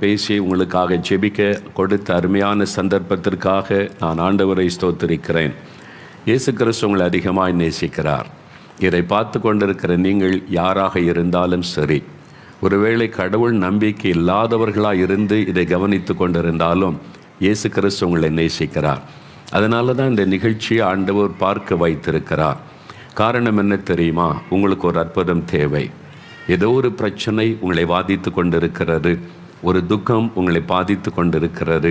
பேசி உங்களுக்காக ஜெபிக்க கொடுத்த அருமையான சந்தர்ப்பத்திற்காக நான் ஆண்டவரை ஸ்தோத்திரிக்கிறேன். இயேசு கிறிஸ்து உங்களை அதிகமாக நேசிக்கிறார். இதை பார்த்து கொண்டிருக்கிற நீங்கள் யாராக இருந்தாலும் சரி, ஒருவேளை கடவுள் நம்பிக்கை இல்லாதவர்களாக இருந்து இதை கவனித்து கொண்டிருந்தாலும் இயேசு கிறிஸ்து உங்களை நேசிக்கிறார். அதனால தான் இந்த நிகழ்ச்சியை ஆண்டவர் பார்க்க வைத்திருக்கிறார். காரணம் என்ன தெரியுமா? உங்களுக்கு ஒரு அற்புதம் தேவை. ஏதோ ஒரு பிரச்சனை உங்களை பாதித்து கொண்டிருக்கிறது, ஒரு துக்கம் உங்களை பாதித்து கொண்டிருக்கிறது.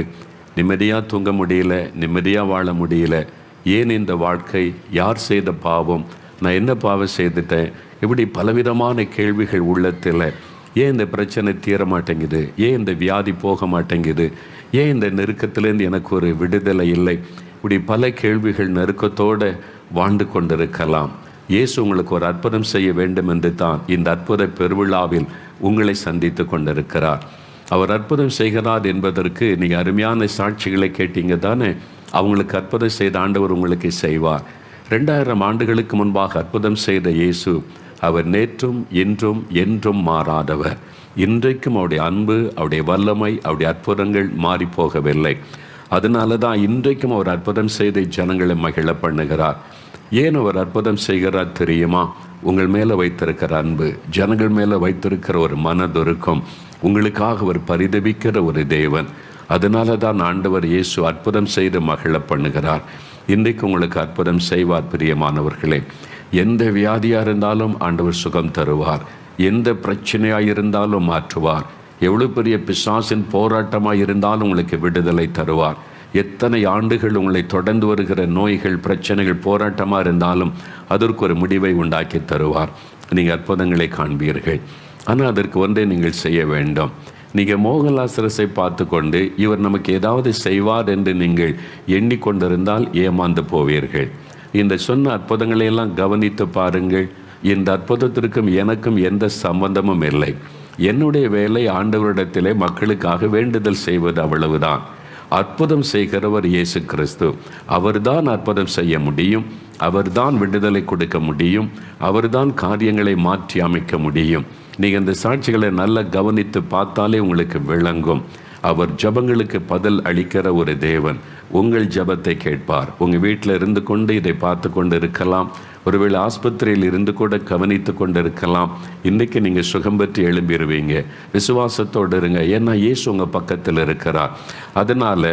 நிம்மதியாக தூங்க முடியல, நிம்மதியாக வாழ முடியல. ஏன் இந்த வாழ்க்கை? யார் செய்த பாவம்? நான் என்ன பாவம் செய்துட்டேன்? இப்படி பலவிதமான கேள்விகள் உள்ளத்தில். ஏன் இந்த பிரச்சனை தீர மாட்டேங்குது? ஏன் இந்த வியாதி போக மாட்டேங்குது? ஏன் இந்த நெருக்கத்திலேருந்து எனக்கு ஒரு விடுதலை இல்லை? இப்படி பல கேள்விகள் நெருக்கத்தோடு வாழ்ந்து கொண்டிருக்கலாம். இயேசு உங்களுக்கு ஒரு அற்புதம் செய்ய வேண்டும் என்று தான் இந்த அற்புத பெருவிழாவில் உங்களை சந்தித்து கொண்டிருக்கிறார். அவர் அற்புதம் செய்கிறார் என்பதற்கு நீங்கள் அருமையான சாட்சிகளை கேட்டீங்க தானே. அவங்களுக்கு அற்புதம் செய்த ஆண்டவர் உங்களுக்கு செய்வார். 2000 ஆண்டுகளுக்கு முன்பாக அற்புதம் செய்த இயேசு அவர் நேற்றும் இன்றும் என்றும் மாறாதவர். இன்றைக்கும் அவருடைய அன்பு, அவருடைய வல்லமை, அவருடைய அற்புதங்கள் மாறி போகவில்லை. அதனால தான் இன்றைக்கும் அவர் அற்புதம் செய்து ஜனங்களை மகிழ பண்ணுகிறார். ஏன் அவர் அற்புதம் செய்கிறார் தெரியுமா? உங்கள் மேலே வைத்திருக்கிற அன்பு, ஜனங்கள் மேலே வைத்திருக்கிற ஒரு மனதுருக்கம், உங்களுக்காக அவர் பரிதபிக்கிற ஒரு தேவன். அதனால தான் ஆண்டவர் இயேசு அற்புதம் செய்து மகிழ பண்ணுகிறார். இன்றைக்கு உங்களுக்கு அற்புதம் செய்வார். பிரியமானவர்களே, எந்த வியாதியாக இருந்தாலும் ஆண்டவர் சுகம் தருவார். எந்த பிரச்சனையாக இருந்தாலும் மாற்றுவார். எவ்வளோ பெரிய பிசாசின் போராட்டமாக இருந்தாலும் உங்களுக்கு விடுதலை தருவார். எத்தனை ஆண்டுகள் உங்களை தொடர்ந்து வருகிற நோய்கள், பிரச்சனைகள், போராட்டமாக இருந்தாலும் அதற்கு ஒரு முடிவை உண்டாக்கி தருவார். நீங்கள் அற்புதங்களை காண்பீர்கள். ஆனால் அதற்கு ஒன்றே நீங்கள் செய்ய வேண்டும். நீங்கள் மோகலாசரஸை பார்த்து கொண்டு இவர் நமக்கு ஏதாவது செய்வார் என்று நீங்கள் எண்ணிக்கொண்டிருந்தால் ஏமாந்து போவீர்கள். இந்த சொன்ன அற்புதங்களையெல்லாம் கவனித்து பாருங்கள். இந்த அற்புதத்திற்கும் எனக்கும் எந்த சம்பந்தமும் இல்லை. என்னுடைய வேலை ஆண்டவரிடத்திலே மக்களுக்காக வேண்டுதல் செய்வது, அவ்வளவுதான். அற்புதம் செய்கிறவர் இயேசு கிறிஸ்து. அவர்தான் அற்புதம் செய்ய முடியும். அவர்தான் விடுதலை கொடுக்க முடியும். அவர்தான் காரியங்களை மாற்றி அமைக்க முடியும். நீங்கள் இந்த சாட்சிகளை நல்லா கவனித்து பார்த்தாலே உங்களுக்கு விளங்கும். அவர் ஜபங்களுக்கு பதில் அளிக்கிற ஒரு தேவன். உங்கள் ஜபத்தை கேட்பார். உங்கள் வீட்டில் இருந்து கொண்டு இதை பார்த்து கொண்டு இருக்கலாம். ஒருவேளை ஆஸ்பத்திரியில் இருந்து கூட கவனித்து கொண்டு இருக்கலாம். இன்றைக்கி நீங்கள் சுகம் பெற்று எழும்பிடுவீங்க. விசுவாசத்தோடு இருங்க. ஏன்னா இயேசு உங்கள் பக்கத்தில் இருக்கிறார். அதனால்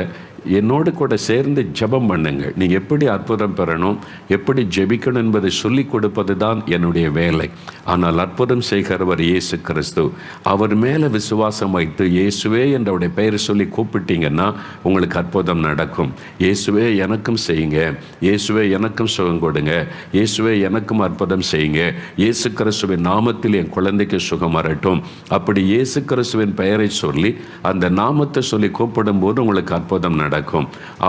என்னோடு கூட சேர்ந்து ஜெபம் பண்ணுங்கள். நீங்கள் எப்படி அற்புதம் பெறணும், எப்படி ஜெபிக்கணும் என்பதை சொல்லி கொடுப்பது தான் என்னுடைய வேலை. ஆனால் அற்புதம் செய்கிறவர் இயேசு கிறிஸ்து. அவர் மேலே விசுவாசம் வைத்து இயேசுவே என்றவுடைய பெயரை சொல்லி கூப்பிட்டீங்கன்னா உங்களுக்கு அற்புதம் நடக்கும். இயேசுவே எனக்கும் செய்யுங்க, இயேசுவே எனக்கும் சுகம் கொடுங்க, இயேசுவே எனக்கும் அற்புதம் செய்யுங்க, இயேசு கிறிஸ்துவின் நாமத்தில் என் குழந்தைக்கு சுகம் வரட்டும். அப்படி இயேசு கிறிஸ்துவின் பெயரை சொல்லி அந்த நாமத்தை சொல்லி கூப்பிடும் போது உங்களுக்கு அற்புதம் நடக்கும்.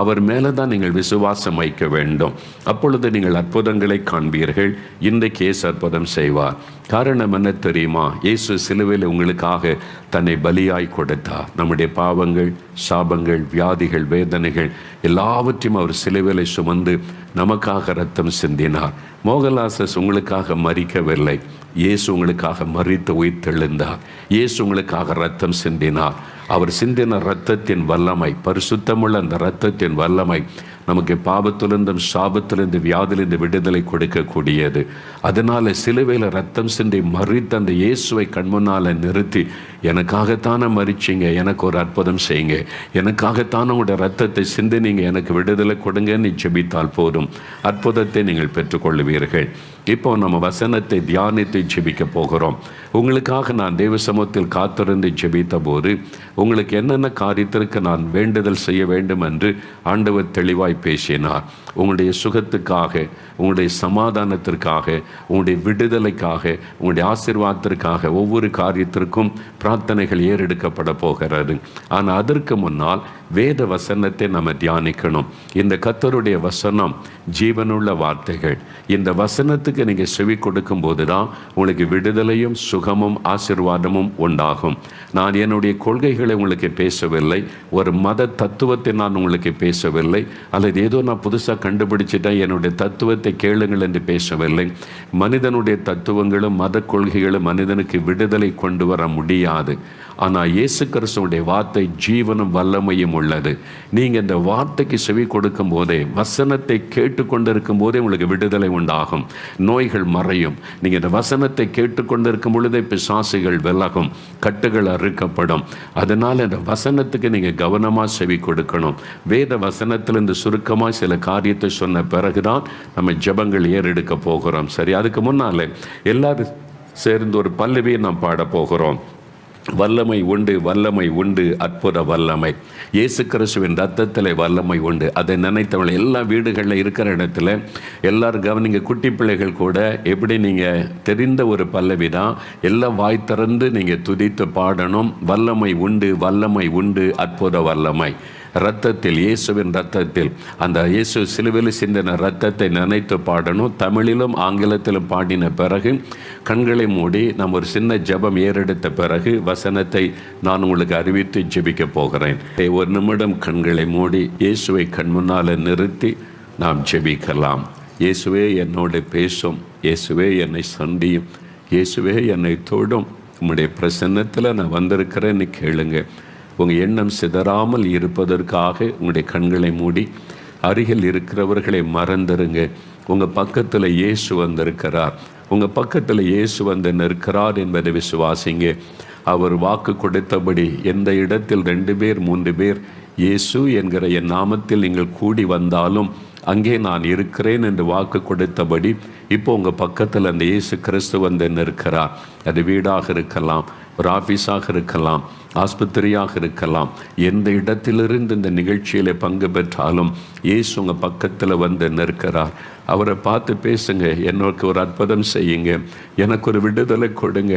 அவர் மேலே தான் நீங்கள் விசுவாசம் வைக்க வேண்டும். அப்பொழுது நீங்கள் அற்புதங்களை காண்பீர்கள். இன்றைக்கு இயேசு அற்புதம் செய்வார். காரணம் என்ன தெரியுமா? இயேசு சிலுவையில் உங்களுக்காக தன்னை பலியாய் கொடுத்தார். நம்முடைய பாவங்கள், சாபங்கள், வியாதிகள், வேதனைகள் எல்லாவற்றையும் அவர் சிலுவையிலே சுமந்து நமக்காக ரத்தம் சிந்தினார். மோகலாசஸ் உங்களுக்காக மரிக்கவில்லை. இயேசு உங்களுக்காக மரித்து உயிர்த்தெழுந்தார். இயேசு உங்களுக்காக ரத்தம் சிந்தினார். அவர் சிந்தின இரத்தத்தின் வல்லமை, பரிசுத்தமுள்ள அந்த இரத்தத்தின் வல்லமை நமக்கு பாவத்திலிருந்தும் சாபத்திலிருந்து வியாதிலிருந்து விடுதலை கொடுக்கக்கூடியது. அதனால் சிலுவையில் ரத்தம் சிந்தி மறித்த அந்த இயேசுவை கண்முன்னால் நிறுத்தி, எனக்காகத்தானே மறிச்சிங்க, எனக்கு ஒரு அற்புதம் செய்யுங்க, எனக்காகத்தானே உங்களுடைய ரத்தத்தை சிந்தினீங்க, எனக்கு விடுதலை கொடுங்கன்னு ஜெபித்தால் போதும், அற்புதத்தை நீங்கள் பெற்றுக்கொள்வீர்கள். இப்போ நம்ம வசனத்தை தியானித்து ஜெபிக்க போகிறோம். உங்களுக்காக நான் தேவ சமூகத்தில் காத்திருந்து ஜெபித்த போது உங்களுக்கு என்னென்ன காரியத்திற்கு நான் வேண்டுதல் செய்ய வேண்டும் என்று ஆண்டவர் தெளிவாய் பேசினார். உங்களுடைய சுகத்துக்காக, உங்களுடைய சமாதானத்திற்காக, உங்களுடைய விடுதலைக்காக, உங்களுடைய ஆசீர்வாதத்திற்காக ஒவ்வொரு காரியத்திற்கும் பிரார்த்தனைகள் ஏறெடுக்கப்பட போகிறது. ஆனால் அதற்கு முன்னால் வேத வசனத்தை நம்ம தியானிக்கணும். இந்த கர்த்தருடைய வசனம் ஜீவனுள்ள வார்த்தைகள். இந்த வசனத்துக்கு நீங்கள் செவி கொடுக்கும் போது தான் உங்களுக்கு விடுதலையும் சுகமும் ஆசீர்வாதமும் உண்டாகும். நான் என்னுடைய கொள்கைகளை உங்களுக்கு பேசவில்லை, ஒரு மத தத்துவத்தை நான் உங்களுக்கு பேசவில்லை, அல்லது ஏதோ நான் புதுசாக கண்டுபிடிச்சிட்டேன் என்னுடைய தத்துவத்தை கேளுங்கள் என்று பேசவில்லை. மனிதனுடைய தத்துவங்களும் மத கொள்கைகளும் மனிதனுக்கு விடுதலை கொண்டு வர முடியாது. ஆனால் இயேசு கிறிஸ்துவுடைய வார்த்தை ஜீவனும் வல்லமையும் உள்ளது. நீங்கள் இந்த வார்த்தைக்கு செவி கொடுக்கும் போதே, வசனத்தை கேட்டுக்கொண்டிருக்கும் போதே உங்களுக்கு விடுதலை உண்டாகும், நோய்கள் மறையும். நீங்கள் இந்த வசனத்தை கேட்டுக்கொண்டிருக்கும் பொழுதே பிசாசுகள் விலகும், கட்டுகள் அறுக்கப்படும். அதனால் இந்த வசனத்துக்கு நீங்கள் கவனமாக செவி கொடுக்கணும். வேத வசனத்திலிருந்து சுருக்கமாக சில காரியத்தை சொன்ன பிறகுதான் நம்ம ஜெபங்கள் ஏறெடுக்க போகிறோம். சரி, அதுக்கு முன்னால் எல்லாரும் சேர்ந்து ஒரு பல்லவியை நாம் பாட போகிறோம். வல்லமை உண்டு, வல்லமை உண்டு, அற்புத வல்லமை. இயேசு கிறிஸ்துவின் ரத்தத்தில் வல்லமை உண்டு. அதை நினைத்தவள் எல்லா வீடுகளில் இருக்கிற இடத்துல எல்லாரும் கவனிங்க. குட்டி பிள்ளைகள் கூட எப்படி நீங்கள் தெரிந்த ஒரு பல்லவி தான், எல்லாம் வாய் திறந்து நீங்கள் துதித்து பாடணும். வல்லமை உண்டு, வல்லமை உண்டு, அற்புத வல்லமை. இரத்தத்தில், இயேசுவின் இரத்தத்தில், அந்த இயேசு சிலுவையில் சிந்தின இரத்தத்தை நினைத்து பாடணும். தமிழிலும் ஆங்கிலத்திலும் பாடின பிறகு கண்களை மூடி நாம் ஒரு சின்ன ஜெபம் ஏறெடுத்த பிறகு வசனத்தை நான் உங்களுக்கு அறிவித்து ஜெபிக்க போகிறேன். ஒரு நிமிடம் கண்களை மூடி இயேசுவை கண் முன்னால் நிறுத்தி நாம் ஜெபிக்கலாம். இயேசுவே என்னோடு பேசும், இயேசுவே என்னை சந்தியும், இயேசுவே என்னை தொடும், உம்முடைய பிரசன்னத்தில் நான் வந்திருக்கிறேன்னு கேளுங்க. உங்கள் எண்ணம் சிதறாமல் இருப்பதற்காக உங்களுடைய கண்களை மூடி அருகில் இருக்கிறவர்களை மறந்துருங்க. உங்கள் பக்கத்தில் இயேசு வந்திருக்கிறார், உங்கள் பக்கத்தில் இயேசு வந்து நிற்கிறார் என்பதை விசுவாசிங்க. அவர் வாக்கு கொடுத்தபடி எந்த இடத்தில் 2 பேர் 3 பேர் இயேசு என்கிற என் நாமத்தில் நீங்கள் கூடி வந்தாலும் அங்கே நான் இருக்கிறேன் என்று வாக்கு கொடுத்தபடி இப்போ உங்கள் பக்கத்தில் அந்த இயேசு கிறிஸ்து வந்து நிற்கிறார். அது வீடாக இருக்கலாம், ஒரு ஆஃபீஸாக இருக்கலாம், ஆஸ்பத்திரியாக இருக்கலாம். எந்த இடத்திலிருந்து இந்த நிகழ்ச்சியில் பங்கு பெற்றாலும் இயேசு உங்கள் பக்கத்தில் வந்து நிற்கிறார். அவரை பார்த்து பேசுங்க. எனக்கு ஒரு அற்புதம் செய்யுங்க, எனக்கு ஒரு விடுதலை கொடுங்க,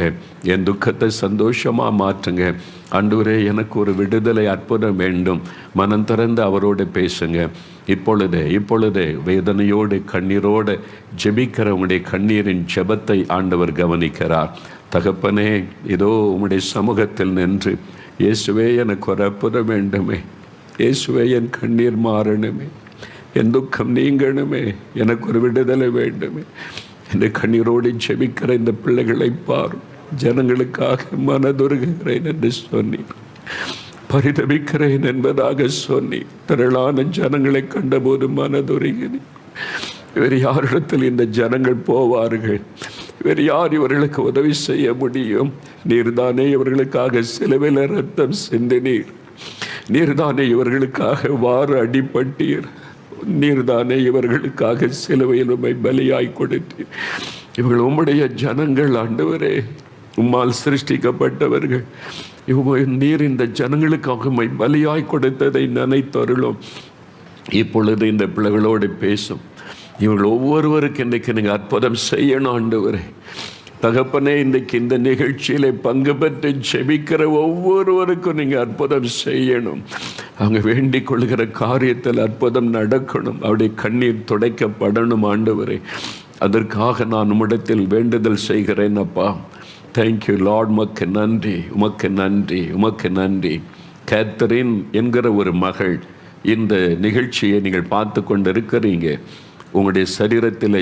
என் துக்கத்தை சந்தோஷமாக மாற்றுங்க. ஆண்டவரே, எனக்கு ஒரு விடுதலை அற்புதம் வேண்டும். மனம் திறந்து அவரோடு பேசுங்க. இப்பொழுதே வேதனையோடு கண்ணீரோடு ஜெபிக்கிறவங்களுடைய கண்ணீரின் ஜெபத்தை ஆண்டவர் கவனிக்கிறார். தகப்பனே, இதோ உம்முடைய சமூகத்தில் நின்று, இயேசுவே எனக்கு ஒரு அற்புதம் வேண்டுமே, இயேசுவே என் கண்ணீர் மாறணுமே, என் துக்கம் நீங்கணுமே, எனக்கு ஒரு விடுதலை வேண்டுமே. இந்த கண்ணீரோடு ஜெபிக்கிற இந்த பிள்ளைகளை பாரும். ஜனங்களுக்காக மனதுருகிறேன் என்று சொன்னீர், பரிதபிக்கிறேன் என்பதாக சொன்னீர். திரளான ஜனங்களை கண்டபோது மனதுருகிறேன். வேறு யாரிடத்தில் இந்த ஜனங்கள் போவார்கள்? வேறு யார் இவர்களுக்கு உதவி செய்ய முடியும்? நீர்தானே இவர்களுக்காக சிலுவையில் இரத்தம் சிந்தினீர், நீர்தானே இவர்களுக்காக வாறு அடிபட்டீர், நீர்தானே இவர்களுக்காக சிலுவையில் உம்மை பலியாய் கொடுத்தீர். இவர்கள் உம்முடைய ஜனங்கள் ஆண்டவரே, உம்மால் சிருஷ்டிக்கப்பட்டவர்கள். நீர் இந்த ஜனங்களுக்காக உம்மை பலியாய் கொடுத்ததை நினைத்தருளும். இப்பொழுது இந்த பிள்ளைகளோடு பேசும். இவர்கள் ஒவ்வொருவருக்கு இன்றைக்கு நீங்கள் அற்புதம் செய்யணும் ஆண்டவரே. தகப்பனே, இன்றைக்கு இந்த நிகழ்ச்சியில் பங்கு பெற்று ஜெபிக்கிற ஒவ்வொருவருக்கும் நீங்கள் அற்புதம் செய்யணும். அவங்க வேண்டிக் கொள்கிற காரியத்தில் அற்புதம் நடக்கணும். அவருடைய கண்ணீர் துடைக்கப்படணும் ஆண்டவரே. அதற்காக நான் உம்மிடத்தில் வேண்டுதல் செய்கிறேன் அப்பா. Thank you Lord. உமக்கு நன்றி, உமக்கு நன்றி, உமக்கு நன்றி. கேத்தரின் என்கிற ஒரு மகள் இந்த நிகழ்ச்சியை நீங்கள் பார்த்து கொண்டு இருக்கிறீங்க. உங்களுடைய சரீரத்தில்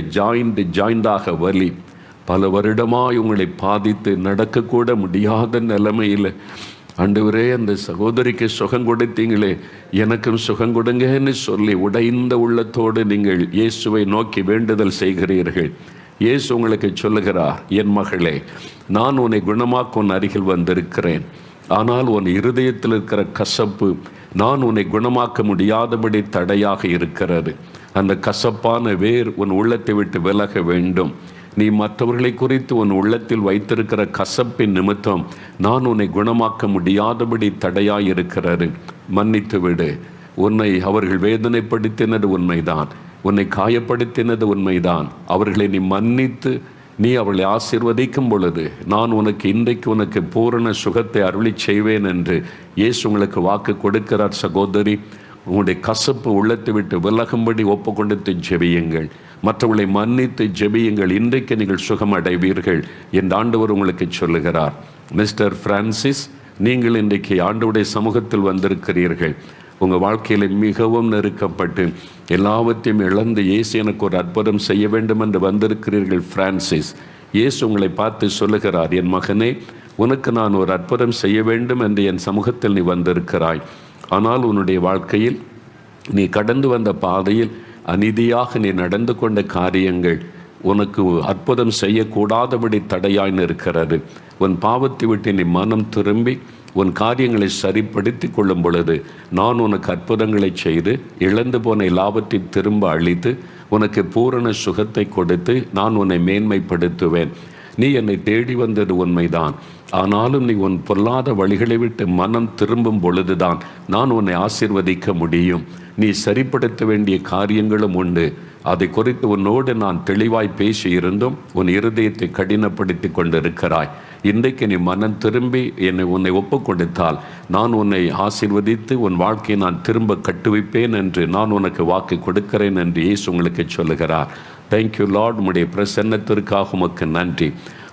ஜாயிண்டாக வலி பல வருடமாய் உங்களை பாதித்து நடக்கக்கூட முடியாத நிலைமையில் ஆண்டவரே, அந்த சகோதரிக்கு சுகம் கொடுத்தீங்களே, எனக்கும் சுகம் கொடுங்கன்னு சொல்லி உடைந்த உள்ளத்தோடு நீங்கள் இயேசுவை நோக்கி வேண்டுதல் செய்கிறீர்கள். இயேசு உங்களுக்கு சொல்லுகிறார், என் மகளே, நான் உன்னை குணமாக்க உன் அருகில் வந்திருக்கிறேன். ஆனால் உன் இருதயத்தில் இருக்கிற கசப்பு நான் உன்னை குணமாக்க முடியாதபடி தடையாக இருக்கிறது. அந்த கசப்பான வேர் உன் உள்ளத்தை விட்டு விலக வேண்டும். நீ மற்றவர்களை குறித்து உன் உள்ளத்தில் வைத்திருக்கிற கசப்பின் நிமித்தம் நான் உன்னை குணமாக்க முடியாதபடி தடையாய் இருக்கிறது. மன்னித்து விடு. உன்னை அவர்கள் வேதனைப்படுத்தினது உண்மைதான், உன்னை காயப்படுத்தினது உண்மைதான். அவர்களை நீ மன்னித்து நீ அவளை ஆசீர்வதிக்கும் பொழுது நான் உனக்கு இன்றைக்கு உனக்கு பூரண சுகத்தை அருளி செய்வேன் என்று இயேசு உங்களுக்கு வாக்கு கொடுக்கிறார். சகோதரி, உங்களுடைய கசப்பு உள்ளத்தை விட்டு விலகும்படி ஒப்பு கொடுத்து ஜெபியுங்கள். மற்றவர்களை மன்னித்து ஜெபியுங்கள். இன்றைக்கு நீங்கள் சுகம் அடைவீர்கள் என்று ஆண்டவர் உங்களுக்கு சொல்லுகிறார். மிஸ்டர் பிரான்சிஸ், நீங்கள் இன்றைக்கு ஆண்டவருடைய சமூகத்தில் வந்திருக்கிறீர்கள். உங்கள் வாழ்க்கையில் மிகவும் நெருக்கப்பட்டு எல்லாவற்றையும் இழந்து இயேசு எனக்கு ஒரு அற்புதம் செய்ய வேண்டும் என்று வந்திருக்கிறீர்கள். பிரான்சிஸ், இயேசு உங்களை பார்த்து சொல்லுகிறார், என் மகனே, உனக்கு நான் ஒரு அற்புதம் செய்ய வேண்டும் என்று என் சமூகத்தில் நீ வந்திருக்கிறாய். ஆனால் உன்னுடைய வாழ்க்கையில் நீ கடந்து வந்த பாதையில் அநீதியாக நீ நடந்து கொண்ட காரியங்கள் உனக்கு அற்புதம் செய்யக்கூடாதபடி தடையாய் இருக்கிறது. உன் பாவத்தை விட்டு நீ மனம் திரும்பி உன் காரியங்களை சரிப்படுத்தி கொள்ளும் பொழுது நான் உனக்கு அற்புதங்களை செய்து இழந்து போன லாபத்தை திரும்ப அளித்து உனக்கு பூரண சுகத்தை கொடுத்து நான் உன்னை மேன்மைப்படுத்துவேன். நீ என்னை தேடி வந்தது உண்மைதான். ஆனாலும் நீ உன் பொல்லாத வழிகளை விட்டு மனம் திரும்பும் பொழுதுதான் நான் உன்னை ஆசீர்வதிக்க முடியும். நீ சரிப்படுத்த வேண்டிய காரியங்களும் உண்டு. அதை குறித்து உன்னோடு நான் தெளிவாய் பேசியிருந்தும் உன் இருதயத்தை கடினப்படுத்தி கொண்டிருக்கிறாய். இன்றைக்கு நீ மனம் திரும்பி உன்னை ஒப்பு கொடுத்தால் நான் உன்னை ஆசீர்வதித்து உன் வாழ்க்கையை நான் திரும்ப கட்டுவிப்பேன் என்று நான் உனக்கு வாக்கு கொடுக்கிறேன் என்று இயேசு உங்களுக்கு சொல்லுகிறார். Thank you Lord. உம்முடைய பிரசன்னத்திற்காக உமக்கு நன்றி.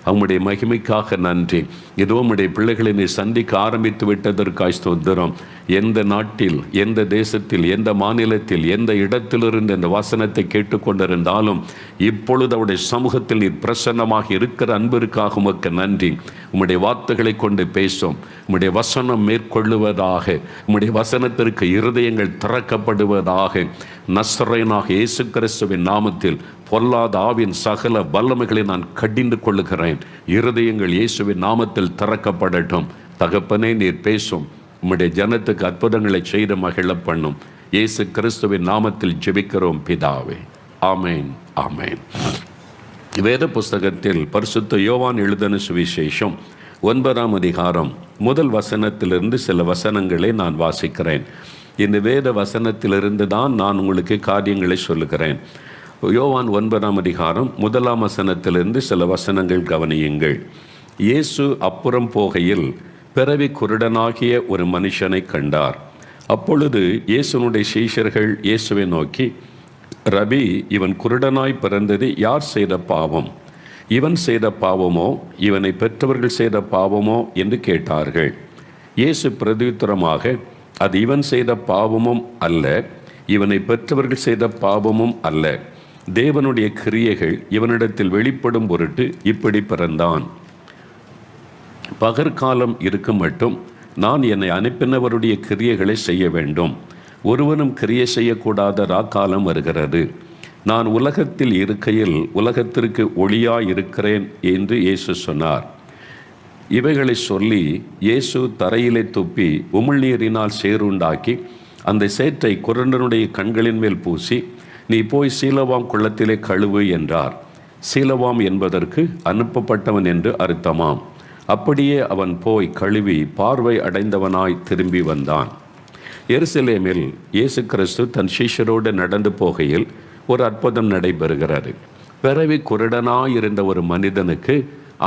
அவனுடைய மகிமைக்காக நன்றி. இதோ உம்முடைய பிள்ளைகளை நீ சந்திக்க ஆரம்பித்து விட்டதற்காய் ஸ்தோத்திரம். எந்த நாட்டில், எந்த தேசத்தில், எந்த மாநிலத்தில், எந்த இடத்திலிருந்து இந்த வசனத்தை கேட்டுக்கொண்டிருந்தாலும் இப்பொழுது அவருடைய சமூகத்தில் நீ பிரசன்னமாக இருக்கிற அன்பிற்காக உமக்கு நன்றி. உம்முடைய வார்த்தைகளை கொண்டு பேசும். உம்முடைய வசனம் மேற்கொள்ளுவதாக. உம்முடைய வசனத்திற்கு இருதயங்கள் திறக்கப்படுவதாக. நசரேயனாக இயேசு கிறிஸ்துவின் நாமத்தில் பொல்லாத ஆவின் சகல வல்லமைகளை நான் கடிந்து கொள்ளுகிறேன். இருதயங்கள் இயேசுவின் நாமத்தில் திறக்கப்படட்டும். தகப்பனே, நீர் பேசும். உம்முடைய ஜனத்துக்கு அற்புதங்களை செய்து மகிழ பண்ணும். இயேசு கிறிஸ்துவின் நாமத்தில் ஜெபிக்கிறோம் பிதாவே. ஆமேன், ஆமேன். வேத புஸ்தகத்தில் பரிசுத்த யோவான் எழுதின சுவிசேஷம் 9ஆம் அதிகாரம் முதல் வசனத்திலிருந்து சில வசனங்களை நான் வாசிக்கிறேன். இந்த வேத வசனத்திலிருந்து தான் நான் உங்களுக்கு காரியங்களை சொல்லுகிறேன். யோவான் 9ஆம் அதிகாரம் 1ஆம் வசனத்திலிருந்து சில வசனங்கள் கவனியுங்கள். இயேசு அப்புறம் போகையில் பிறவி குருடனாகிய ஒரு மனுஷனை கண்டார். அப்பொழுது இயேசுனுடைய சீஷர்கள் இயேசுவை நோக்கி, ரபி, இவன் குருடனாய் பிறந்தது யார் செய்த பாவம்? இவன் செய்த பாவமோ இவனை பெற்றவர்கள் செய்த பாவமோ என்று கேட்டார்கள். இயேசு பிரதியுத்தரமாக, அது இவன் செய்த பாவமும் அல்ல, இவனை பெற்றவர்கள் செய்த பாவமும் அல்ல. தேவனுடைய கிரியைகள் இவனிடத்தில் வெளிப்படும் பொருட்டு இப்படி பிறந்தான். பகற்காலம் இருக்கும் மட்டும் நான் என்னை அனுப்பினவருடைய கிரியைகளை செய்ய வேண்டும். ஒருவனும் கிரியை செய்யக்கூடாத ராக்காலம் வருகிறது. நான் உலகத்தில் இருக்கையில் உலகத்திற்கு ஒளியாய் இருக்கிறேன் என்று இயேசு சொன்னார். இவைகளை சொல்லி இயேசு தரையிலே துப்பி உமிழ்நீரினால் சேறுண்டாக்கி அந்த சேற்றை குருடனுடைய கண்களின் மேல் பூசி, நீ போய் சீலவாம் குளத்திலே கழுவு என்றார். சீலவாம் என்பதற்கு அனுப்பப்பட்டவன் என்று அர்த்தமாம். அப்படியே அவன் போய் கழுவி பார்வை அடைந்தவனாய் திரும்பி வந்தான். எருசலேமில் இயேசு கிறிஸ்து தன் சீஷரோடு நடந்து போகையில் ஒரு அற்புதம் நடைபெறுகிறது. பிறவி குருடனாயிருந்த ஒரு மனிதனுக்கு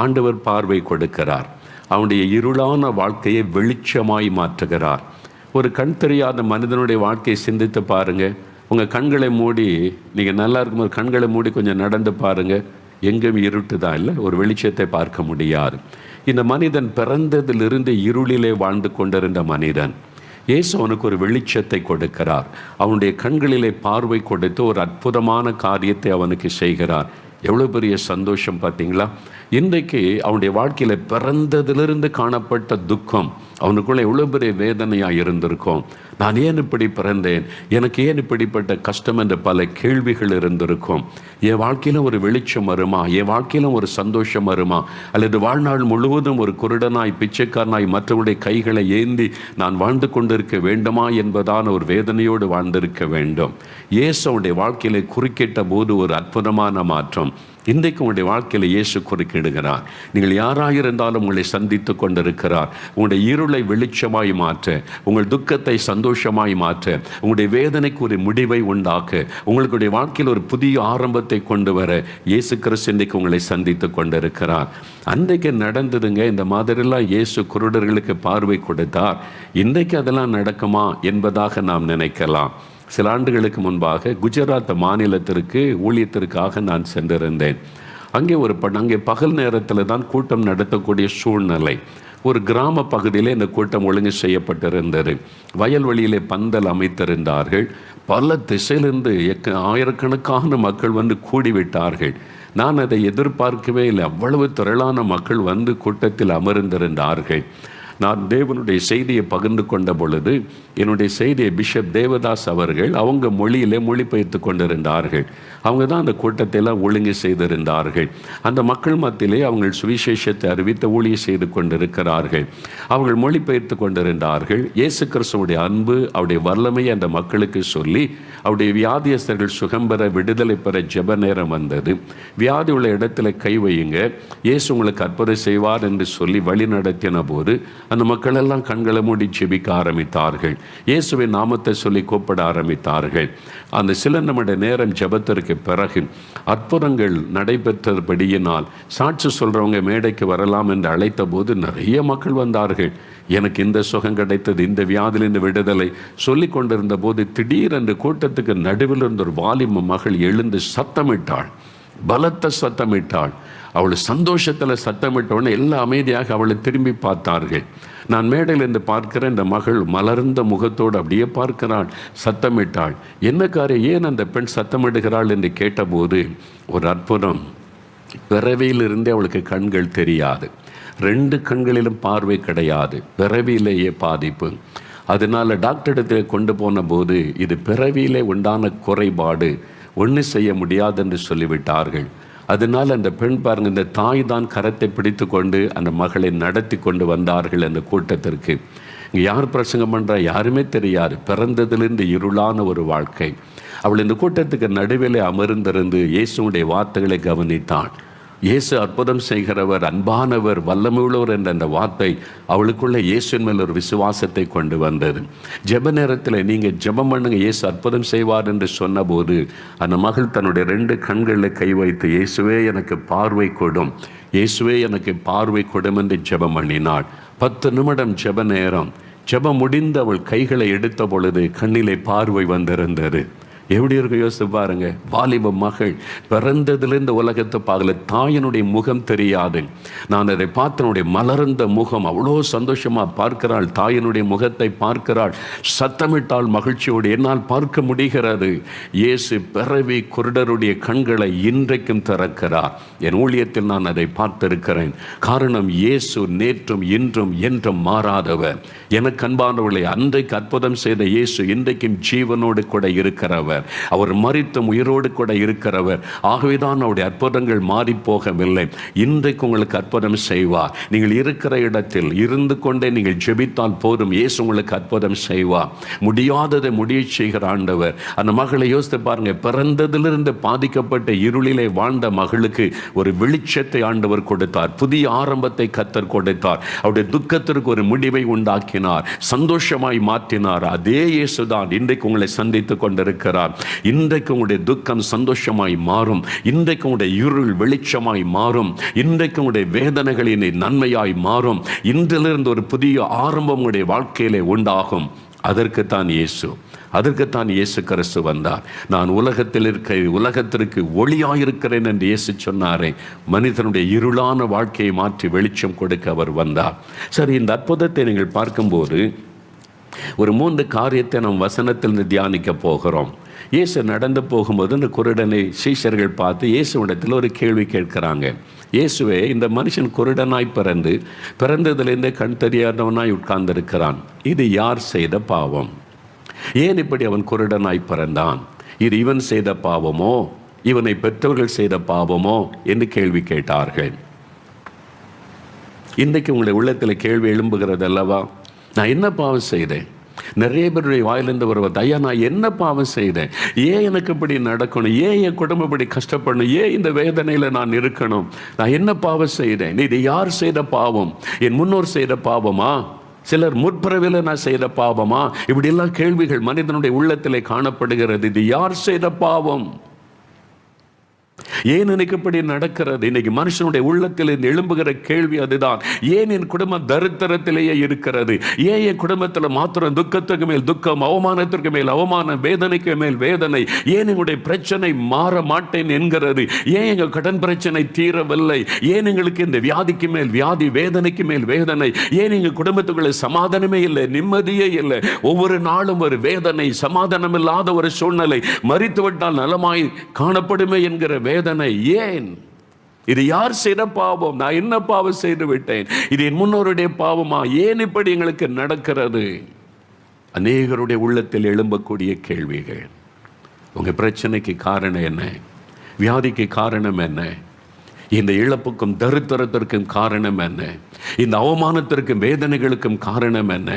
ஆண்டவர் பார்வை கொடுக்கிறார். அவனுடைய இருளான வாழ்க்கையை வெளிச்சமாய் மாற்றுகிறார். ஒரு கண் தெரியாத மனிதனுடைய வாழ்க்கையை சிந்தித்து பாருங்கள். உங்கள் கண்களை மூடி, நீங்கள் நல்லா இருக்கும்போது கண்களை மூடி கொஞ்சம் நடந்து பாருங்கள். எங்கேயும் இருட்டு தான், இல்லை, ஒரு வெளிச்சத்தை பார்க்க முடியாது. இந்த மனிதன் பிறந்ததிலிருந்து இருளிலே வாழ்ந்து கொண்டிருந்த மனிதன். இயேசு அவனுக்கு ஒரு வெளிச்சத்தை கொடுக்கிறார். அவனுடைய கண்களிலே பார்வை கொடுத்து ஒரு அற்புதமான காரியத்தை அவனுக்கு செய்கிறார். எவ்வளோ பெரிய சந்தோஷம் பார்த்தீங்களா? இன்றைக்கு அவனுடைய வாழ்க்கையில் பிறந்ததிலிருந்து காணப்பட்ட துக்கம் அவனுக்குள்ளே எவ்வளோ பெரிய வேதனையாக இருந்திருக்கும். நான் ஏன் இப்படி பிறந்தேன், எனக்கு ஏன் இப்படிப்பட்ட கஷ்டம் என்ற பல கேள்விகள் இருந்திருக்கும். என் வாழ்க்கையில் ஒரு வெளிச்சம் வருமா, என் வாழ்க்கையில் ஒரு சந்தோஷம் வருமா, அல்லது வாழ்நாள் முழுவதும் ஒரு குருடனாய் பிச்சைக்காரனாய் மற்றவருடைய கைகளை ஏந்தி நான் வாழ்ந்து கொண்டிருக்க வேண்டுமா என்பதான ஒரு வேதனையோடு வாழ்ந்திருக்க வேண்டும். இயேசு அவனுடைய வாழ்க்கையிலே குறுக்கிட்ட போது ஒரு அற்புதமான மாற்றம். இன்றைக்கு உங்களுடைய வாழ்க்கையில் இயேசு குறுக்கிடுகிறார். நீங்கள் யாராக இருந்தாலும் உங்களை சந்தித்து கொண்டிருக்கிறார். உங்களுடைய இருளை வெளிச்சமாய் மாற்ற, உங்கள் துக்கத்தை சந்தோஷமாய் மாற்ற, உங்களுடைய வேதனைக்கு ஒரு முடிவை உண்டாக்க, உங்களுடைய வாழ்க்கையில் ஒரு புதிய ஆரம்பத்தை கொண்டு வர இயேசு கிறிஸ்து இன்றைக்கு உங்களை சந்தித்து கொண்டிருக்கிறார். அன்றைக்கு நடந்ததுங்க. இந்த மாதிரிலாம் இயேசு குருடர்களுக்கு பார்வை கொடுத்தார். இன்றைக்கு அதெல்லாம் நடக்குமா என்பதாக நாம் நினைக்கலாம். சில ஆண்டுகளுக்கு முன்பாக குஜராத் மாநிலத்திற்கு ஊழியத்திற்காக நான் சென்றிருந்தேன். அங்கே பகல் நேரத்தில் தான் கூட்டம் நடத்தக்கூடிய சூழ்நிலை. ஒரு கிராம பகுதியில் இந்த கூட்டம் ஒழுங்கு செய்யப்பட்டிருந்தது. வயல்வெளியிலே பந்தல் அமைத்திருந்தார்கள். பல திசையிலிருந்து ஆயிரக்கணக்கான மக்கள் வந்து கூடிவிட்டார்கள். நான் அதை எதிர்பார்க்கவே இல்லை. அவ்வளவு திரளான மக்கள் வந்து கூட்டத்தில் அமர்ந்திருந்தார்கள். நான் தேவனுடைய செய்தியை பகிர்ந்து கொண்ட பொழுது என்னுடைய செய்தியை பிஷப் தேவதாஸ் அவர்கள் அவங்க மொழியிலே மொழிபெயர்த்து கொண்டிருந்தார்கள். அவங்க தான் அந்த கூட்டத்தை எல்லாம் ஒழுங்கு செய்திருந்தார்கள். அந்த மக்கள் மத்தியிலே அவங்க சுவிசேஷத்தை அறிவித்த ஊழியம் செய்து கொண்டிருக்கிறார்கள். அவர்கள் மொழிபெயர்த்து கொண்டிருந்தார்கள். இயேசு கிறிஸ்துவுடைய அன்பு, அவருடைய வல்லமையை அந்த மக்களுக்கு சொல்லி அவருடைய வியாதியஸ்தர்கள் சுகம் பெற, விடுதலை பெற ஜெப நேரம் வந்தது. வியாதி உள்ள இடத்துல கை வையுங்க, இயேசு உங்களுக்கு அற்புதம் செய்வார் என்று சொல்லி வழி நடத்தின போது அந்த மக்கள் எல்லாம் கண்களை மூடி ஜெபிக்க ஆரம்பித்தார்கள். இயேசுவின் நாமத்தை சொல்லி கூப்பிட ஆரம்பித்தார்கள். அந்த சில நிமிட நேரம் ஜெபத்திற்கு பிறகு அற்புதங்கள் நடைபெற்றபடியினால் சாட்சி சொல்றவங்க மேடைக்கு வரலாம் என்று அழைத்த போது நிறைய மக்கள் வந்தார்கள். எனக்கு இந்த சுகம் கிடைத்தது, இந்த வியாதிலிருந்து விடுதலை சொல்லி கொண்டிருந்த போது திடீரென்று கூட்டத்துக்கு நடுவில் இருந்த ஒரு வாலிப மகள் எழுந்து சத்தமிட்டாள், பலத்த சத்தமிட்டாள். அவள் சந்தோஷத்தில் சத்தமிட்டவுடனே எல்லாம் அமைதியாக அவளை திரும்பி பார்த்தார்கள். நான் மேடையில் இருந்து பார்க்கிறேன், இந்த மகள் மலர்ந்த முகத்தோடு அப்படியே பார்க்கிறாள், சத்தமிட்டாள். என்ன காரியம், ஏன் அந்த பெண் சத்தமிடுகிறாள் என்று கேட்டபோது ஒரு அற்புதம். பிறவியிலிருந்தே அவளுக்கு கண்கள் தெரியாது, 2 கண்களிலும் பார்வை கிடையாது, பிறவியிலேயே பாதிப்பு. அதனால் டாக்டரிடத்தில் கொண்டு போன போது இது பிறவியிலே உண்டான குறைபாடு, ஒன்று செய்ய முடியாது என்று சொல்லிவிட்டார்கள். அதனால் அந்த பெண் பாருங்க, இந்த தாய் தான் கரத்தை பிடித்து கொண்டு அந்த மகளை நடத்தி கொண்டு வந்தார்கள் அந்த கூட்டத்திற்கு. இங்கே யார் பிரசங்கம் பண்ணுறா யாருமே தெரியாது, பிறந்ததிலிருந்து இருளான ஒரு வாழ்க்கை. அவள் இந்த கூட்டத்துக்கு நடுவிலே அமர்ந்திருந்து இயேசுடைய வார்த்தைகளை கவனித்தாள். இயேசு அற்புதம் செய்கிறவர், அன்பானவர், வல்லமையுள்ளவர் என்ற அந்த வார்த்தை அவளுக்குள்ள இயேசுவின் மேல் ஒரு விசுவாசத்தை கொண்டு வந்தது. ஜெப நேரத்தில் நீங்கள் ஜெபம் பண்ணுங்க, இயேசு அற்புதம் செய்வார் என்று சொன்னபோது அந்த மகள் தன்னுடைய 2 கண்களில் கை வைத்து, இயேசுவே எனக்கு பார்வை கொடும், இயேசுவே எனக்கு பார்வை கொடும் என்று ஜெபம் பண்ணினாள். 10 நிமிடம் ஜெப நேரம். ஜெபம் முடிந்து அவள் கைகளை எடுத்த பொழுது கண்ணிலே பார்வை வந்திருந்தது. எப்படி இருக்க யோசித்து பாருங்க. வாலிப மகள் பிறந்ததிலிருந்து உலகத்தை பார்க்கல, தாயினுடைய முகம் தெரியாது. நான் அதை பார்த்தனுடைய மலர்ந்த முகம் அவ்வளோ சந்தோஷமாக பார்க்கிறாள், தாயினுடைய முகத்தை பார்க்கிறாள், சத்தமிட்டாள் மகிழ்ச்சியோடு. என்னால் பார்க்க முடிகிறது. இயேசு பிறவி குருடருடைய கண்களை இன்றைக்கும் திறக்கிறார். என் ஊழியத்தில் நான் அதை பார்த்திருக்கிறேன். காரணம், இயேசு நேற்றும் இன்றும் என்றும் மாறாதவர். எனக்கு அன்பானவர்களை, அன்றைக்கு அற்புதம் செய்த இயேசு இன்றைக்கும் ஜீவனோடு கூட இருக்கிறவர். அவர் மரித்தும் உயிரோடு கூட இருக்கிறவர். ஆகவேதான் அவருடைய அற்புதங்கள் மாறி போகவில்லை. இன்றைக்கு உங்களுக்கு அற்புதம் செய்வார். நீங்கள் இருக்கிற இடத்தில் இருந்து கொண்டே நீங்கள் ஜெபித்தால் போதும், இயேசு உங்களுக்கு அற்புதம் செய்வார். முடியாததை முடிய செய்கிற ஆண்டவர். அந்த மகளை யோசித்து பாருங்க, பிறந்ததிலிருந்து பாதிக்கப்பட்ட இருளிலே வாழ்ந்த மகளுக்கு ஒரு வெளிச்சத்தை ஆண்டவர் கொடுத்தார். புதிய ஆரம்பத்தை கர்த்தர் கொடுத்தார். அவருடைய துக்கத்திற்கு ஒரு முடிவை உண்டாக்கினார், சந்தோஷமாய் மாற்றினார். அதே இயேசுதான் இன்றைக்கு உங்களை சந்தித்துக் கொண்டிருக்கிறார். இன்றைக்கு உங்களுடைய துக்கம் சந்தோஷமாய் மாறும். இன்றைக்கு உங்களுடைய இருள் வெளிச்சமாய் மாறும். இன்றைக்கு உங்களுடைய வேதனைகளின் நன்மையாய் மாறும். இன்றிலிருந்து ஒரு புதிய ஆரம்பம் உங்களுடைய வாழ்க்கையிலே உண்டாகும். அதற்குத்தான் இயேசு கிறிஸ்து வந்தார். நான் உலகத்திற்கு ஒளியாயிருக்கிறேன் என்று இயேசு சொன்னாரே. மனிதனுடைய இருளான வாழ்க்கையை மாற்றி வெளிச்சம் கொடுக்க அவர் வந்தார். சரி, இந்த அற்புதத்தை நீங்கள் பார்க்கும்போது ஒரு 3 காரியத்தை நாம் வசனத்தில் தியானிக்க போகிறோம். இயேசு நடந்து போகும்போது இந்த குருடனை சீஷர்கள் பார்த்து இயேசுவிடத்தில் ஒரு கேள்வி கேட்கிறாங்க. இயேசுவே, இந்த மனுஷன் குருடனாய் பிறந்ததிலிருந்தே கண் தெரியாதவனாய் உட்கார்ந்திருக்கிறான். இது யார் செய்த பாவம்? ஏன் இப்படி அவன் குருடனாய் பிறந்தான்? இது இவன் செய்த பாவமோ, இவனை பெற்றவர்கள் செய்த பாவமோ என்று கேள்வி கேட்டார்கள். இன்றைக்கு உங்களுடைய உள்ளத்தில் கேள்வி எழும்புகிறது அல்லவா? நான் என்ன பாவம் செய்தேன்? நிறைய பேருடைய வாயிலிருந்து வருவது, ஐயா நான் என்ன பாவம் செய்தேன்? ஏன் எனக்கு இப்படி நடக்கணும்? ஏன் என் குடும்பம் இப்படி கஷ்டப்படணும்? ஏன் இந்த வேதனையில் நான் இருக்கணும்? நான் என்ன பாவம் செய்தேன்? இது யார் செய்த பாவம்? என் முன்னோர் செய்த பாவமா? சிலர் முற்பிறவில நான் செய்த பாவமா? இப்படியெல்லாம் கேள்விகள் மனிதனுடைய உள்ளத்திலே காணப்படுகிறது. இது யார் செய்த பாவம்? ஏன் எனக்கு இப்படி நடக்கிறது? இன்னைக்கு மனுஷனுடைய உள்ளத்தில் எழும்புகிற கேள்வி அதுதான். ஏன் என் குடும்பம் தரித்திரத்திலேயே இருக்கிறது? ஏன் என் குடும்பத்தில் மாத்திரம் துக்கத்துக்கு மேல் துக்கம், அவமானத்திற்கு மேல் அவமானம், வேதனைக்கு மேல் வேதனை? ஏன் எங்களுடைய பிரச்சனை மாற மாட்டேன் என்கிறது? ஏன் எங்கள் கடன் பிரச்சனை தீரவில்லை? ஏன் எங்களுக்கு இந்த வியாதிக்கு மேல் வியாதி, வேதனைக்கு மேல் வேதனை? ஏன் எங்கள் குடும்பத்துக்குள்ள சமாதானமே இல்லை, நிம்மதியே இல்லை? ஒவ்வொரு நாளும் ஒரு வேதனை, சமாதானம் இல்லாத ஒரு சூழ்நிலை. மரித்துவிட்டால் நலமாய் காணப்படுமே என்கிற வேதனை. வேதனை. ஏன்? இது யார் செய்த பாவம்? நான் என்ன பாவம் செய்து விட்டேன்? இது என் முன்னோருடைய பாவமா? ஏன் இப்படி எங்களுக்கு நடக்கிறது? அநேகருடைய உள்ளத்தில் எழும்பக்கூடிய கேள்விகள். உங்கள் பிரச்சனைக்கு காரணம் என்ன? வியாதிக்கு காரணம் என்ன? இந்த இழப்புக்கும் தரித்திரத்திற்கும் காரணம் என்ன? இந்த அவமானத்திற்கும் வேதனைகளுக்கும் காரணம் என்ன?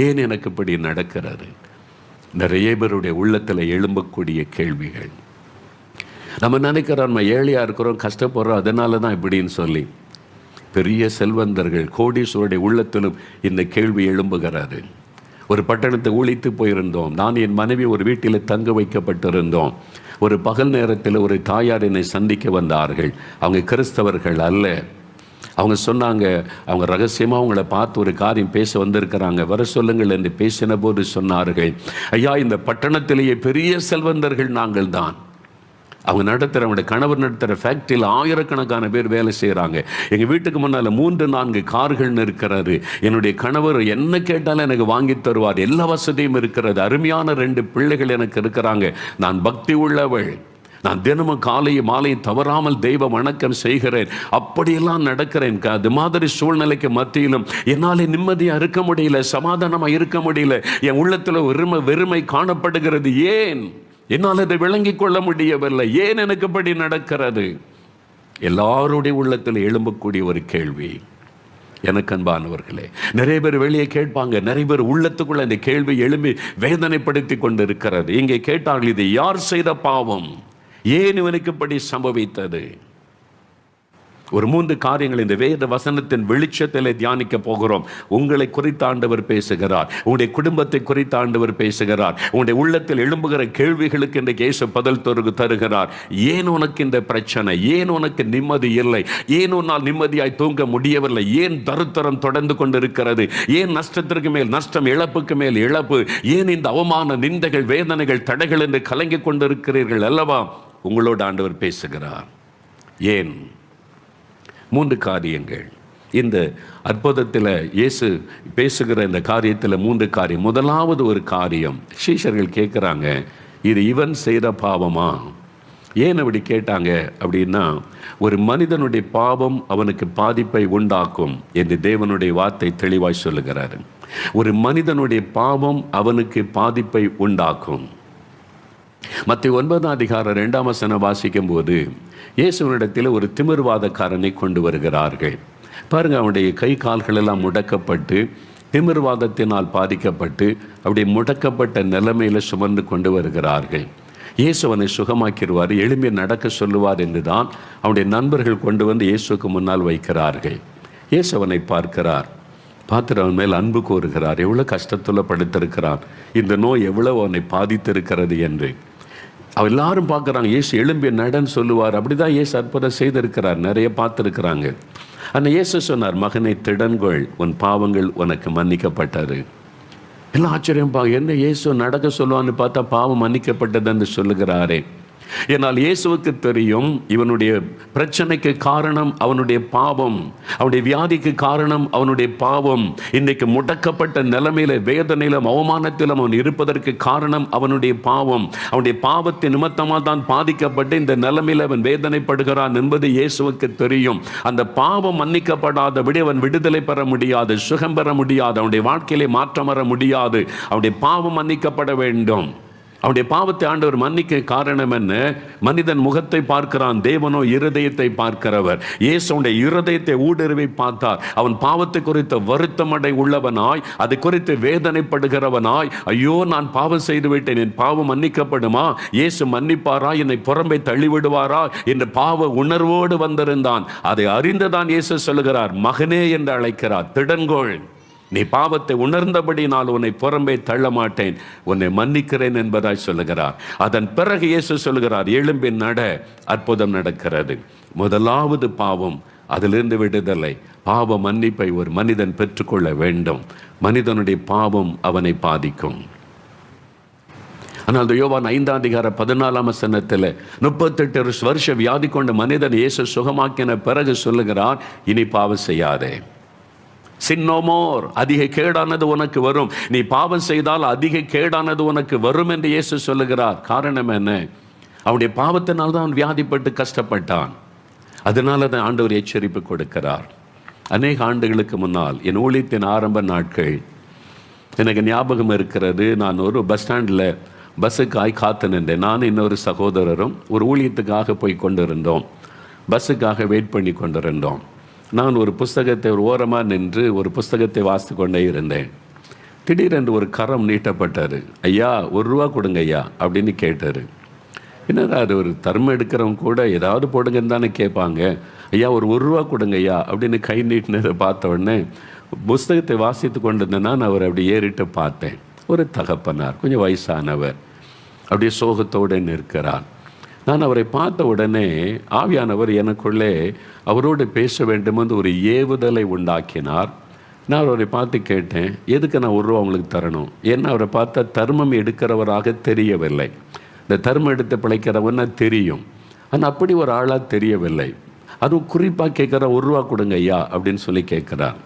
ஏன் எனக்கு இப்படி நடக்கிறது? நிறைய பேருடைய உள்ளத்தில் எழும்பக்கூடிய கேள்விகள். நம்ம நினைக்கிறோம் நம்ம ஏழையாக இருக்கிறோம், கஷ்டப்படுறோம், அதனால தான் இப்படின்னு சொல்லி. பெரிய செல்வந்தர்கள் கோடீஸ்வருடைய உள்ளத்திலும் இந்த கேள்வி எழும்புகிறாரு. ஒரு பட்டணத்தை ஊழித்து போயிருந்தோம். நான் என் மனைவி ஒரு வீட்டில் தங்க வைக்கப்பட்டிருந்தோம். ஒரு பகல் நேரத்தில் ஒரு தாயார் என்னை சந்திக்க வந்தார்கள். அவங்க கிறிஸ்தவர்கள் அல்ல. அவங்க சொன்னாங்க, அவங்க ரகசியமாக அவங்கள பார்த்து ஒரு காரியம் பேச வந்திருக்கிறாங்க, வர சொல்லுங்கள் என்று பேசின போது சொன்னார்கள், ஐயா, இந்த பட்டணத்திலேயே பெரிய செல்வந்தர்கள் நாங்கள் தான். அவங்க நடத்துகிற, அவங்களுடைய கணவர் நடத்துகிற ஃபேக்ட்ரியில் ஆயிரக்கணக்கான பேர் வேலை செய்கிறாங்க. எங்கள் வீட்டுக்கு முன்னால் 3-4 கார்கள் இருக்கிறது. என்னுடைய கணவர் என்ன கேட்டாலும் எனக்கு வாங்கி தருவார். எல்லா வசதியும் இருக்கிறது. அருமையான 2 பிள்ளைகள் எனக்கு இருக்கிறாங்க. நான் பக்தி உள்ளவள். நான் தினமும் காலையும் மாலையும் தவறாமல் தெய்வ வணக்கம் செய்கிறேன். அப்படியெல்லாம் நடக்கிறேன். அது மாதிரி சூழ்நிலைக்கு மத்தியிலும் என்னால் நிம்மதியாக இருக்க முடியல, சமாதானமாக இருக்க முடியல. என் உள்ளத்தில் வெறுமை காணப்படுகிறது. ஏன்? என்னால் அதை விளங்கிக் கொள்ள முடியவில்லை. ஏன் எனக்கு இப்படி நடக்கிறது? எல்லாருடைய உள்ளத்தில் எழும்பக்கூடிய ஒரு கேள்வி. எனக்கு அன்பானவர்களே, நிறைய பேர் வெளியே கேட்பாங்க, நிறைய பேர் உள்ளத்துக்குள்ள இந்த கேள்வி எழும்பி வேதனைப்படுத்தி கொண்டு இருக்கிறது. இங்கே கேட்டார்கள், இது யார் செய்த பாவம்? ஏன் இவனுக்கு இப்படி சம்பவித்தது? ஒரு 3 காரியங்கள் இந்த வேத வசனத்தின் வெளிச்சத்தில் தியானிக்க போகிறோம். உங்களை குறித்து ஆண்டவர் பேசுகிறார். உங்களுடைய குடும்பத்தை குறித்து ஆண்டவர் பேசுகிறார். உங்களுடைய உள்ளத்தில் எழும்புகிற கேள்விகளுக்கு இன்றைக்கு இயேசு பதில் தருகிறார். ஏன் உனக்கு இந்த பிரச்சனை? ஏன் உனக்கு நிம்மதி இல்லை? ஏன் உன்னால் நிம்மதியாய் தூங்க முடியவில்லை? ஏன் தரித்திரம் தொடர்ந்து கொண்டிருக்கிறது? ஏன் நஷ்டத்திற்கு மேல் நஷ்டம், இழப்புக்கு மேல் இழப்பு? ஏன் இந்த அவமான, நிந்தைகள், வேதனைகள், தடைகள் என்று கலங்கிக் கொண்டிருக்கிறீர்கள் அல்லவா? உங்களோடு ஆண்டவர் பேசுகிறார். ஏன்? 3 காரியங்கள். இந்த அற்புதத்தில் இயேசு பேசுகிற இந்த காரியத்தில் 3 காரியம். முதலாவது ஒரு காரியம், சீஷர்கள் கேட்குறாங்க, இது இவன் செய்த பாவமா? ஏன் அப்படி கேட்டாங்க அப்படின்னா, ஒரு மனிதனுடைய பாவம் அவனுக்கு பாதிப்பை உண்டாக்கும் என்று தேவனுடைய வார்த்தை தெளிவாய் சொல்லுகிறார். ஒரு மனிதனுடைய பாவம் அவனுக்கு பாதிப்பை உண்டாக்கும். மத்தேயு 9:2 வாசிக்கும் போது இயேசுவினிடத்தில் ஒரு திமிர்வாதக்காரனை கொண்டு வருகிறார்கள். பாருங்க, அவனுடைய கை கால்கள் எல்லாம் முடக்கப்பட்டு, திமிர்வாதத்தினால் பாதிக்கப்பட்டு, அப்படி முடக்கப்பட்ட நிலைமையில் சுமந்து கொண்டு வருகிறார்கள். இயேசு அவனை சுகமாக்கிடுவார், எழும்பி நடக்க சொல்லுவார் என்று தான் அவனுடைய நண்பர்கள் கொண்டு வந்து இயேசுக்கு முன்னால் வைக்கிறார்கள். இயேசு அவனை பார்க்கிறார். பார்த்துட்டு அவன் மேல் அன்பு கோருகிறார். எவ்வளோ கஷ்டத்தில் படுத்திருக்கிறான், இந்த நோய் எவ்வளோ அவனை பாதித்திருக்கிறது என்று அவன் எல்லாரும் பார்க்குறாங்க. இயேசு எழும்பி நடன்னு சொல்லுவார். அப்படி தான் இயேசு அற்புதம் செய்திருக்கிறார், நிறைய பார்த்துருக்குறாங்க. ஆனால் இயேசு சொன்னார், மகனை திடன்கொள், உன் பாவங்கள் உனக்கு மன்னிக்கப்பட்டது. எல்லாம் ஆச்சரியம் என்ன இயேசு நடக்க சொல்லுவான்னு பார்த்தா பாவம் மன்னிக்கப்பட்டதுன்னு சொல்லுகிறாரே. ஏனால் இயேசுவுக்கு தெரியும், இவனுடைய பிரச்சனைக்கு காரணம் அவனுடைய பாவம், அவனுடைய வியாதிக்கு காரணம் அவனுடைய பாவம். இன்றைக்கு முடக்கப்பட்ட நிலைமையில, வேதனையிலும் அவமானத்திலும் அவன் இருப்பதற்கு காரணம் அவனுடைய பாவம். அவனுடைய பாவத்தின் நிமித்தமாக தான் பாதிக்கப்பட்டு இந்த நிலைமையில் அவன் வேதனைப்படுகிறான் என்பது இயேசுவுக்கு தெரியும். அந்த பாவம் மன்னிக்கப்படாதபடி அவன் விடுதலை பெற முடியாது, சுகம் பெற முடியாது, அவனுடைய வாழ்க்கையிலே மாற்றம் வர முடியாது. அவனுடைய பாவம் மன்னிக்கப்பட வேண்டும். அவனுடைய பாவத்தை ஆண்டவர் மன்னிக்க காரணம் என்ன? மனிதன் முகத்தை பார்க்கிறான், தேவனோ இருதயத்தை பார்க்கிறவர். இயேசுடைய இருதயத்தை ஊடுருவி பார்த்தார். அவன் பாவத்தை குறித்த வருத்தமடை உள்ளவனாய், அதை குறித்து வேதனைப்படுகிறவனாய், ஐயோ நான் பாவம் செய்து விட்டேன், என் பாவம் மன்னிக்கப்படுமா? இயேசு மன்னிப்பாரா? என்னை புறம்பே தள்ளிவிடுவாரா என்ற பாவ உணர்வோடு வந்திருந்தான். அதை அறிந்துதான் இயேசு சொல்லுகிறார், மகனே என்று அழைக்கிறார். திடன்கொள், நீ பாவத்தை உணர்ந்தபடினால் உன்னை புறம்பே தள்ள மாட்டேன், உன்னை மன்னிக்கிறேன் என்பதாய் சொல்லுகிறார். அதன் பிறகு இயேசு சொல்லுகிறார், எழும்பி நட. அற்புதம் நடக்கிறது. முதலாவது பாவம், அதிலிருந்து விடுதலை, பாவ மன்னிப்பை ஒரு மனிதன் பெற்றுக்கொள்ள வேண்டும். மனிதனுடைய பாவம் அவனை பாதிக்கும். ஆனால் யோவான் 5:14 38 வருஷ வியாதி கொண்ட மனிதன் இயேசு சுகமாக்கின பிறகு சொல்லுகிறார், இனி பாவம் செய்யாதே. Sin no more. அதிக கேடானது உனக்கு வரும். நீ பாவம் செய்தால் அதிக கேடானது உனக்கு வரும் என்று இயேசு சொல்லுகிறார். காரணம் என்ன? அவனுடைய பாவத்தினால்தான் அவன் வியாதிப்பட்டு கஷ்டப்பட்டான். அதனால தான் ஆண்டவர் எச்சரிப்பு கொடுக்கிறார். அநேக ஆண்டுகளுக்கு முன்னால் என் ஊழியத்தின் ஆரம்ப நாட்கள் எனக்கு ஞாபகம் இருக்கிறது. நான் ஒரு பஸ் ஸ்டாண்டில் பஸ்ஸுக்காய் காத்து நின்றேன். நான் இன்னொரு சகோதரரும் ஒரு ஊழியத்துக்காக போய் கொண்டிருந்தோம். பஸ்ஸுக்காக வெயிட் பண்ணி கொண்டிருந்தோம். நான் ஒரு புஸ்தகத்தை ஒரு ஓரமாக நின்று ஒரு புஸ்தகத்தை வாசித்து கொண்டே இருந்தேன். திடீரென்று ஒரு கரம் நீட்டப்பட்டார். ஐயா, ₹1 கொடுங்க ஐயா அப்படின்னு கேட்டார். என்னடா அது, ஒரு தர்மம் எடுக்கிறவங்க கூட ஏதாவது போடுங்கன்னு தானே கேட்பாங்க. ஐயா ஒரு ₹1 கொடுங்க ஐயா அப்படின்னு கை நீட்டினதை பார்த்த உடனே புஸ்தகத்தை வாசித்து கொண்டிருந்தேன்னா நான் அவர் அப்படி ஏறிட்டு பார்த்தேன். ஒரு தகப்பனார், கொஞ்சம் வயசானவர், அப்படியே சோகத்தோடு நிற்கிறார். நான் அவரை பார்த்த உடனே ஆவியானவர் எனக்குள்ளே அவரோடு பேச வேண்டும் என்று ஒரு ஏவுதலை உண்டாக்கினார். நான் அவரை பார்த்து கேட்டேன், எதுக்கு நான் ₹1 அவங்களுக்கு தரணும்? ஏன்னா அவரை பார்த்தா தர்மம் எடுக்கிறவராக தெரியவில்லை. இந்த தர்மம் எடுத்து பிழைக்கிறவன்னா தெரியும், ஆனால் அப்படி ஒரு ஆளாக தெரியவில்லை. அதுவும் குறிப்பாக கேட்குற ₹1 கொடுங்க ஐயா அப்படின்னு சொல்லி கேட்குறார்.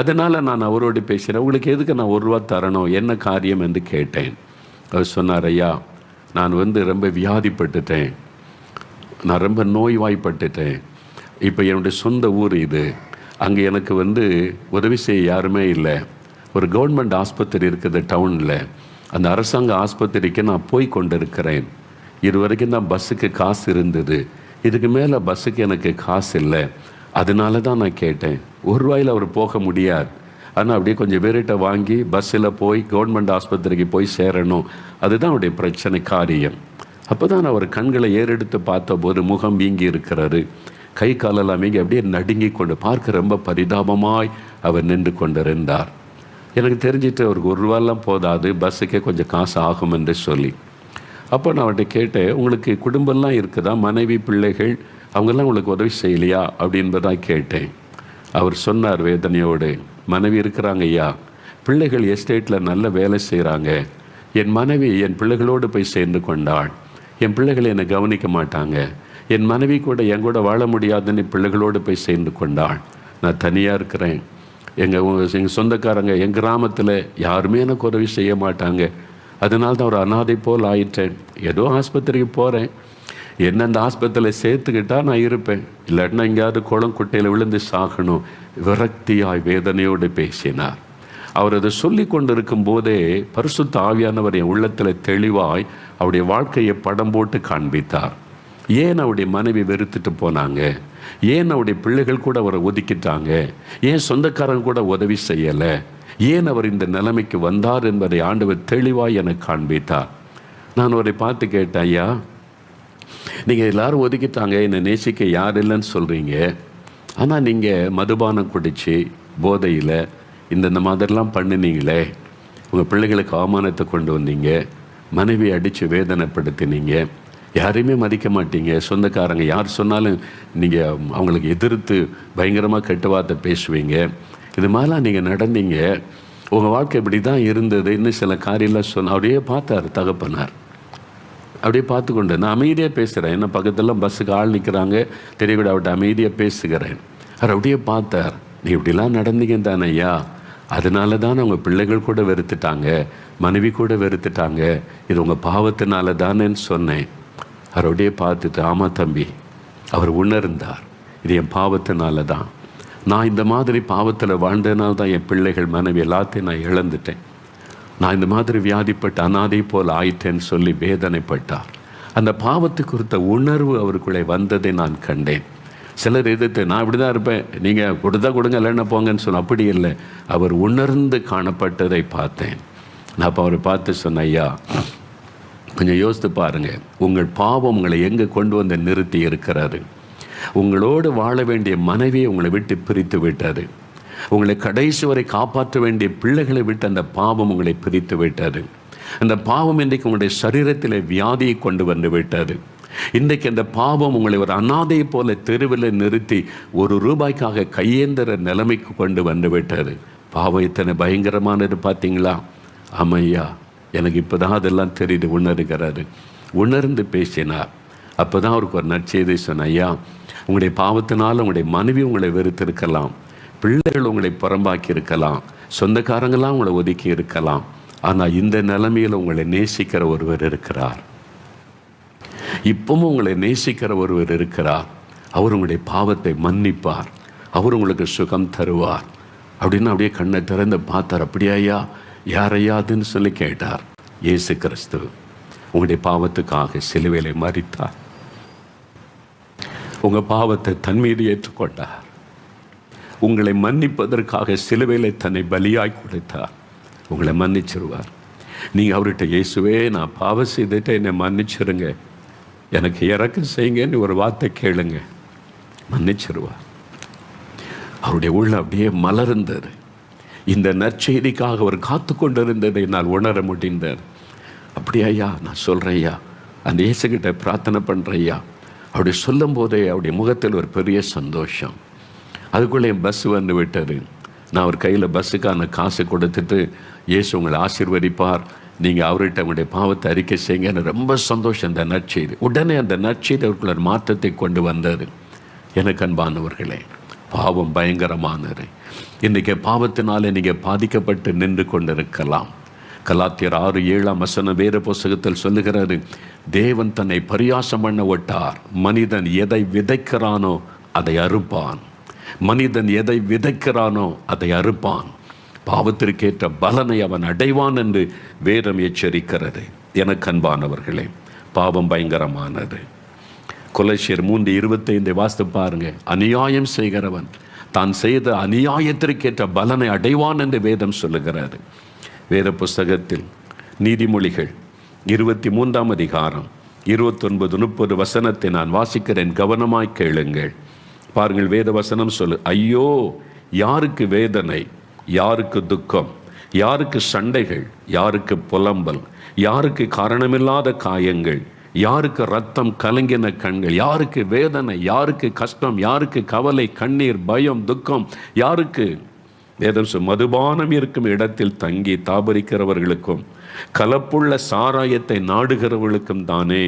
அதனால் நான் அவரோடு பேசுகிறேன். உங்களுக்கு எதுக்கு நான் ₹1 தரணும், என்ன காரியம் என்று கேட்டேன். அவர் சொன்னார், ஐயா நான் ரொம்ப வியாதிப்பட்டுட்டேன், நான் ரொம்ப நோய்வாய்ப்பட்டுட்டேன். இப்போ என்னுடைய சொந்த ஊர் இது, அங்கே எனக்கு உதவி செய்ய யாருமே இல்லை. ஒரு கவர்மெண்ட் ஆஸ்பத்திரி இருக்குது டவுனில், அந்த அரசாங்க ஆஸ்பத்திரிக்கு நான் போய் கொண்டிருக்கிறேன். இது வரைக்கும் தான் பஸ்ஸுக்கு காசு இருந்தது, இதுக்கு மேலே பஸ்ஸுக்கு எனக்கு காசு இல்லை. அதனால தான் நான் கேட்டேன். ₹1 அவர் போக முடியாது, ஆனால் அப்படியே கொஞ்சம் பேர்கிட்ட வாங்கி பஸ்ஸில் போய் கவர்மெண்ட் ஆஸ்பத்திரிக்கு போய் சேரணும். அதுதான் அவருடைய பிரச்சனை காரியம். அப்போ தான் அவர் கண்களை ஏறெடுத்து பார்த்தபோது முகம் வீங்கி இருக்கிறாரு, கை காலெல்லாம் வீங்கி அப்படியே நடுங்கி கொண்டு பார்க்க ரொம்ப பரிதாபமாய் அவர் நின்று கொண்டிருந்தார். எனக்கு தெரிஞ்சிட்டு அவருக்கு ₹1 போதாது, பஸ்ஸுக்கே கொஞ்சம் காசு ஆகும் என்று சொல்லி. அப்போ நான் அவர்கிட்ட கேட்டேன், உங்களுக்கு குடும்பம்லாம் இருக்குதா, மனைவி பிள்ளைகள் அவங்கெல்லாம் உங்களுக்கு உதவி செய்யலையா அப்படின்பதான் கேட்டேன். அவர் சொன்னார் வேதனையோடு, மனைவி இருக்கிறாங்க ஐயா, பிள்ளைகள் எஸ்டேட்டில் நல்ல வேலை செய்கிறாங்க. என் மனைவி என் பிள்ளைகளோடு போய் சேர்ந்து கொண்டாள். என் பிள்ளைகளை என்னை கவனிக்க மாட்டாங்க. என் மனைவி கூட என் கூட வாழ முடியாதுன்னு பிள்ளைகளோடு போய் சேர்ந்து கொண்டாள். நான் தனியாக இருக்கிறேன். எங்கள் சொந்தக்காரங்க என் கிராமத்தில் யாருமே எனக்கு உதவி செய்ய மாட்டாங்க. அதனால தான் ஒரு அனாதை போல் ஆயிட்டேன். ஏதோ ஆஸ்பத்திரிக்கு போகிறேன், என்ன அந்த ஆஸ்பத்திரியில் சேர்த்துக்கிட்டால் நான் இருப்பேன், இல்லாட்டினா எங்கேயாவது குளம் குட்டையில் விழுந்து சாகணும். விரக்தியாய் வேதனையோடு பேசினார். அவர் அதை சொல்லி கொண்டிருக்கும் போதே பரிசுத்த ஆவியானவர் என் உள்ளத்தில் தெளிவாய் அவருடைய வாழ்க்கையை படம் போட்டு காண்பித்தார். ஏன் அவருடைய மனைவி வெறுத்துட்டு போனாங்க, ஏன் அவருடைய பிள்ளைகள் கூட அவரை ஒதுக்கிட்டாங்க, ஏன் சொந்தக்காரங்க கூட உதவி செய்யலை, ஏன் அவர் இந்த நிலைமைக்கு வந்தார் என்பதை ஆண்டவர் தெளிவாய் எனக்கு காண்பித்தார். நான் அவரை பார்த்து கேட்டேன், ஐயா நீங்கள் எல்லாரும் ஒதுக்கிட்டாங்க, என்னை நேசிக்க யார் இல்லைன்னு சொல்கிறீங்க, ஆனால் நீங்கள் மதுபானம் குடித்து போதையில் இந்த மாதிரிலாம் பண்ணினீங்களே, உங்கள் பிள்ளைகளுக்கு அவமானத்தை கொண்டு வந்தீங்க, மனைவி அடித்து வேதனைப்படுத்தினீங்க, யாரையுமே மதிக்க மாட்டீங்க, சொந்தக்காரங்க யார் சொன்னாலும் நீங்கள் அவங்களுக்கு எதிர்த்து பயங்கரமாக கெட்ட வார்த்தை பேசுவீங்க, இது மாதிரிலாம் நீங்கள் நடந்தீங்க, உங்கள் வாழ்க்கை இப்படி தான் இருந்தது, இன்னும் சில காரியெல்லாம் சொன்ன. அப்படியே பார்த்தார் தகப்பனார். அப்படியே பார்த்து கொண்டு நான் அமைதியாக பேசுகிறேன். என்ன பக்கத்தில் பஸ்ஸுக்கு ஆள் நிற்கிறாங்க, தெரியக்கூட அவர்கிட்ட அமைதியாக பேசுகிறேன். அவர் அப்படியே பார்த்தார். நீ இப்படிலாம் நடந்தீங்க தானே ஐயா, அதனால தான் உங்கள் பிள்ளைகள் கூட வெறுத்துட்டாங்க, மனைவி கூட வெறுத்துட்டாங்க, இது உங்கள் பாவத்தினால தானேன்னு சொன்னேன். அவர் அப்படியே பார்த்துட்டு, ஆமாம் தம்பி, அவர் உணர்ந்தார், இது என் பாவத்தினால தான், நான் இந்த மாதிரி பாவத்தில் வாழ்ந்ததுனால தான் என் பிள்ளைகள் மனைவி எல்லாத்தையும் நான் இழந்துட்டேன், நான் இந்த மாதிரி வியாதிப்பட்டு அனாதை போல் ஆயிட்டேன்னு சொல்லி வேதனைப்பட்டார். அந்த பாவத்தை குறித்த உணர்வு அவருக்குள்ளே வந்ததை நான் கண்டேன். சிலர் எதிர்த்து நான் இப்படி தான் இருப்பேன், நீங்கள் கொடுத்தா கொடுங்க இல்லைன்னா போங்கன்னு சொன்ன, அப்படி இல்லை, அவர் உணர்ந்து காணப்பட்டதை பார்த்தேன். நான் அப்போ அவரை பார்த்து சொன்னேன், ஐயா கொஞ்சம் யோசித்து பாருங்கள், உங்கள் பாவம் உங்களை எங்கே கொண்டு வந்து நிறுத்தி இருக்கிறாரு. உங்களோடு வாழ வேண்டிய மனைவியை உங்களை விட்டு பிரித்து விட்டது, உங்களை கடைசி வரை காப்பாற்ற வேண்டிய பிள்ளைகளை விட்டு அந்த பாவம் உங்களை பிரித்து விட்டது. அந்த பாவம் இன்றைக்கு உங்களுடைய சரீரத்தில் வியாதியை கொண்டு வந்து விட்டது. இன்றைக்கு அந்த பாவம் உங்களை ஒரு அனாதையை போல தெருவில் நிறுத்தி ₹1 கையேந்திர நிலைமைக்கு கொண்டு வந்து விட்டது. பாவம் இத்தனை பயங்கரமானது பார்த்தீங்களா? ஆமையா, எனக்கு இப்போ தான் அதெல்லாம் தெரியுது உணர்கிறாரு. உணர்ந்து பேசினார். அப்போ தான் அவருக்கு ஒரு நற்செய்தி சொன்ன, ஐயா உங்களுடைய பாவத்தினால் உங்களுடைய மனைவி உங்களை வெறுத்திருக்கலாம், பிள்ளைகள் உங்களை புறம்பாக்கி இருக்கலாம், சொந்தக்காரங்களாம் உங்களை ஒதுக்கி இருக்கலாம், ஆனால் இந்த நிலைமையில் உங்களை நேசிக்கிற ஒருவர் இருக்கிறார். இப்பவும் உங்களை நேசிக்கிற ஒருவர் இருக்கிறார். அவர் உங்களுடைய பாவத்தை மன்னிப்பார். அவர் உங்களுக்கு சுகம் தருவார் அப்படின்னு அப்படியே கண்ணை திறந்து பார்த்தார். அப்படியா, யாரையாதுன்னு சொல்லி கேட்டார். இயேசு கிறிஸ்து உங்களுடைய பாவத்துக்காக சிலுவையிலே மரித்தார். உங்கள் பாவத்தை தன் மீது ஏற்றுக்கொண்டார். உங்களை மன்னிப்பதற்காக சிலுவையிலே தன்னை பலியாய் கொடுத்தார். உங்களை மன்னிச்சிருவார். நீங்கள் அவர்கிட்ட, இயேசுவே நான் பாவம் செய்துட்டு என்னை மன்னிச்சிருங்க, எனக்கு இறக்கம் செய்யுங்கன்னு ஒரு வார்த்தை கேளுங்க, மன்னிச்சிருவார். அவருடைய உள்ள அப்படியே மலர்ந்தது. இந்த நற்செய்திக்காக அவர் காத்து கொண்டிருந்ததை நான் உணர முடிந்தேன். அப்படியா, நான் சொல்கிறேன் ஐயா, அந்த இயேசுகிட்ட பிரார்த்தனை பண்ணுறேன் ஐயா. அப்படி சொல்லும் போதே அவருடைய முகத்தில் ஒரு பெரிய சந்தோஷம். அதுக்குள்ளே என் பஸ் வந்து விட்டது. நான் அவர் கையில் பஸ்ஸுக்கான காசு கொடுத்துட்டு, இயேசு உங்களை ஆசீர்வதிப்பார், நீங்கள் அவர்கிட்ட உங்களுடைய பாவத்தை அறிக்கை செய்யுங்கன்னு ரொம்ப சந்தோஷம். அந்த நற்செய்தி உடனே அந்த நற்செய்தி அவருக்குள்ள ஒரு மாற்றத்தை கொண்டு வந்தது. எனக்கு அன்பானவர்களே, பாவம் பயங்கரமானது. இன்றைக்கி பாவத்தினாலே நீங்கள் பாதிக்கப்பட்டு நின்று கொண்டிருக்கலாம். கலாத்தியர் 6:7 வேத புஸ்தகத்தில் சொல்லுகிறது, தேவன் தன்னை பரியாசம் பண்ண விட்டார். மனிதன் எதை விதைக்கிறானோ அதை அறுப்பான். மனிதன் எதை விதைக்கிறானோ அதை அறுப்பான். பாவத்திற்கேற்ற பலனை அவன் அடைவான் என்று வேதம் எச்சரிக்கிறது. எனக்கு அன்பானவர்களே, பாவம் பயங்கரமானது. கொலோசியர் 3:25 வாசித்து பாருங்க. அநியாயம் செய்கிறவன் தான் செய்த அநியாயத்திற்கேற்ற பலனை அடைவான் என்று வேதம் சொல்லுகிறது. வேத புஸ்தகத்தில் நீதிமொழிகள் 23 அதிகாரம் 29-30 வசனத்தை நான் வாசிக்கிறேன், கவனமாய் கேளுங்கள். பாருங்கள், வேத வசனம் சொல்லு, ஐயோ யாருக்கு வேதனை, யாருக்கு துக்கம், யாருக்கு சண்டைகள், யாருக்கு புலம்பல், யாருக்கு காரணமில்லாத காயங்கள், யாருக்கு ரத்தம் கலங்கின கண்கள், யாருக்கு வேதனை, யாருக்கு கஷ்டம், யாருக்கு கவலை, கண்ணீர், பயம், துக்கம், யாருக்கு? வேதம் மதுபானம் இருக்கும் இடத்தில் தங்கி தாபரிக்கிறவர்களுக்கும் கலப்புள்ள சாராயத்தை நாடுகிறவர்களுக்கும் தானே.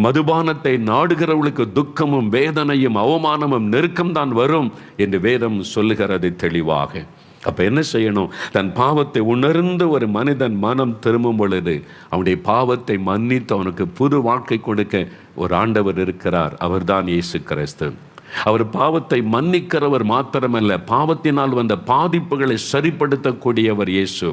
மதுபானத்தை நாடுகிறவர்களுக்கு துக்கமும் வேதனையும் அவமானமும் நெருக்கம் தான் வரும் என்று வேதம் சொல்லுகிறது தெளிவாக. அப்போ என்ன செய்யணும்? தன் பாவத்தை உணர்ந்து ஒரு மனிதன் மனம் திரும்பும் பொழுது அவனுடைய பாவத்தை மன்னித்து அவனுக்கு புது வாழ்க்கை கொடுக்க ஒரு ஆண்டவர் இருக்கிறார். அவர்தான் இயேசு கிறிஸ்து. அவர் பாவத்தை மன்னிக்கிறவர் மாத்திரமல்ல, பாவத்தினால் வந்த பாதிப்புகளை சரிப்படுத்தக்கூடியவர் இயேசு.